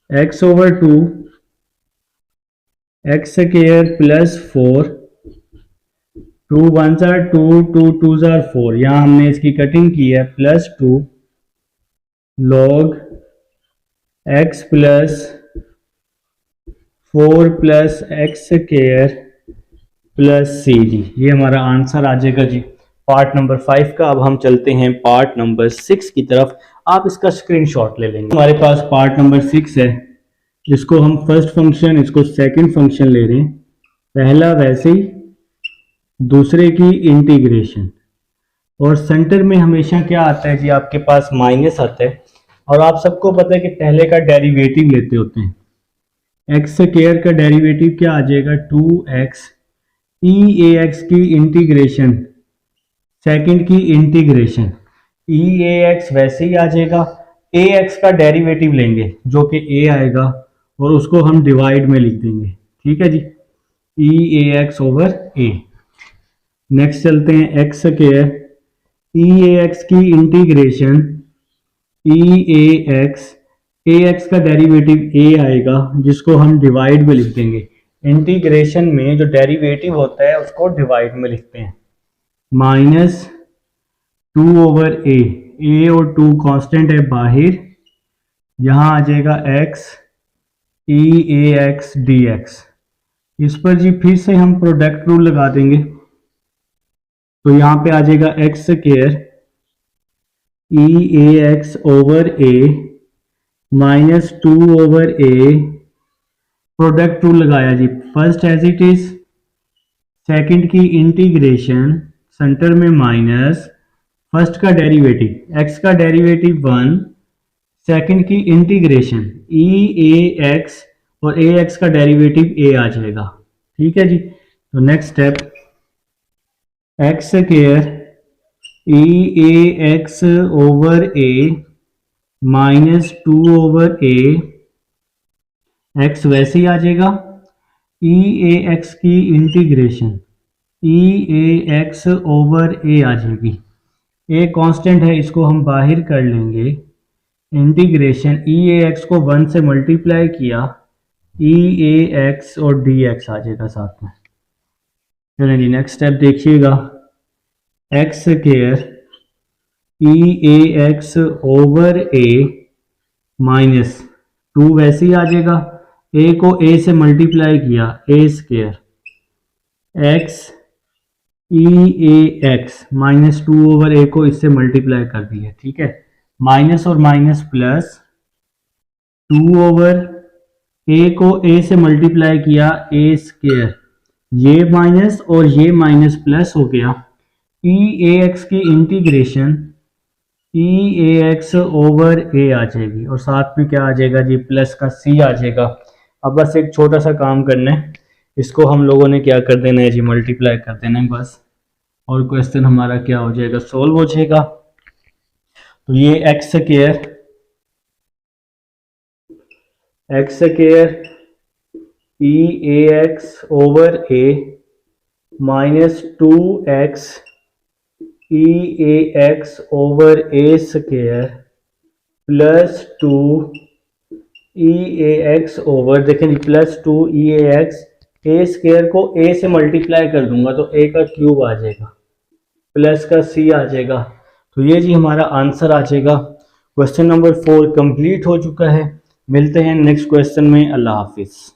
x/2 x square plus four, two one जार टू, टू टू जार फोर, यहाँ हमने इसकी कटिंग की है, plus two log x plus four plus x square plus c जी, ये हमारा आंसर आ जाएगा जी पार्ट नंबर 5 का। अब हम चलते हैं पार्ट नंबर 6 की तरफ, आप इसका स्क्रीनशॉट ले लेंगे। हमारे पास पार्ट नंबर 6 है, इसको हम फर्स्ट फंक्शन, इसको सेकंड फंक्शन ले रहे हैं, पहला वैसे ही, दूसरे की इंटीग्रेशन, और सेंटर में हमेशा क्या आता है जी, आपके पास माइनस आता है, और आप सबको पता है कि पहले का डेरिवेटिव लेते होते हैं, एक्स स्क्वायर का डेरिवेटिव क्या आ जाएगा, 2x ई ए एक्स की इंटीग्रेशन, सेकंड की इंटीग्रेशन, ई ए एक्स वैसे ही आ जाएगा, ए एक्स का डेरिवेटिव लेंगे जो कि ए आएगा, और उसको हम डिवाइड में लिख देंगे। ठीक है जी, ई a x over A. Next चलते हैं x square, e a x की इंटीग्रेशन, ई ए एक्स का डेरिवेटिव ए आएगा जिसको हम डिवाइड में लिख देंगे, इंटीग्रेशन में जो डेरिवेटिव होता है उसको डिवाइड में लिखते हैं, माइनस 2/a, ए और 2 कांस्टेंट है बाहर, यहाँ आ जाएगा x E a x D x. इस पर जी फिर से हम प्रोडक्ट रूल लगा देंगे, तो यहाँ पे आ जाएगा x square e a x over a minus 2/a, product rule लगाया जी, first as it is, second की इंटीग्रेशन, सेंटर में माइनस, फर्स्ट का डेरिवेटिव एक्स का डेरिवेटिव 1, सेकंड की इंटीग्रेशन ई ए एक्स, और ए एक्स का डेरिवेटिव ए आ जाएगा। ठीक है जी, तो next step, x square e a x over a minus 2/a, x वैसे ही आ जाएगा, ई ए एक्स की integration, e a x over ए आ जाएगी, ए कांस्टेंट है इसको हम बाहर कर लेंगे, इंटीग्रेशन ई ए एक्स को 1 से मल्टीप्लाई किया, ई ए एक्स और डी एक्स आ जाएगा साथ में। चलें जी, नेक्स्ट स्टेप देखिएगा, x square e a x over a minus 2 वैसे ही आ जाएगा, ए को ए से मल्टीप्लाई किया, ए square x E a x minus 2/a को इससे मल्टीप्लाई कर दिया। ठीक है, माइनस और माइनस प्लस, 2/a को a से मल्टीप्लाई किया, ए स्क्वायर, ये माइनस और ये माइनस प्लस हो गया, ई ए एक्स की integration e a x over ए आ जाएगी, और साथ में क्या आ जाएगा जी, प्लस का सी आ जाएगा। अब बस एक छोटा सा काम करना है, इसको हम लोगों ने क्या कर देना है जी, मल्टीप्लाई कर देना है बस, और क्वेश्चन हमारा क्या हो जाएगा, सोल्व हो जाएगा। तो ये x square e a x over a minus 2x E a x over A square plus 2 E a x over, देखें जी plus 2 E a x, A square को ए से मल्टीप्लाई कर दूंगा तो ए का क्यूब आ जाएगा प्लस का सी आ जाएगा। तो ये जी हमारा आंसर आ जाएगा। क्वेश्चन नंबर 4 कंप्लीट हो चुका है। मिलते हैं नेक्स्ट क्वेश्चन में। अल्लाह हाफिज़।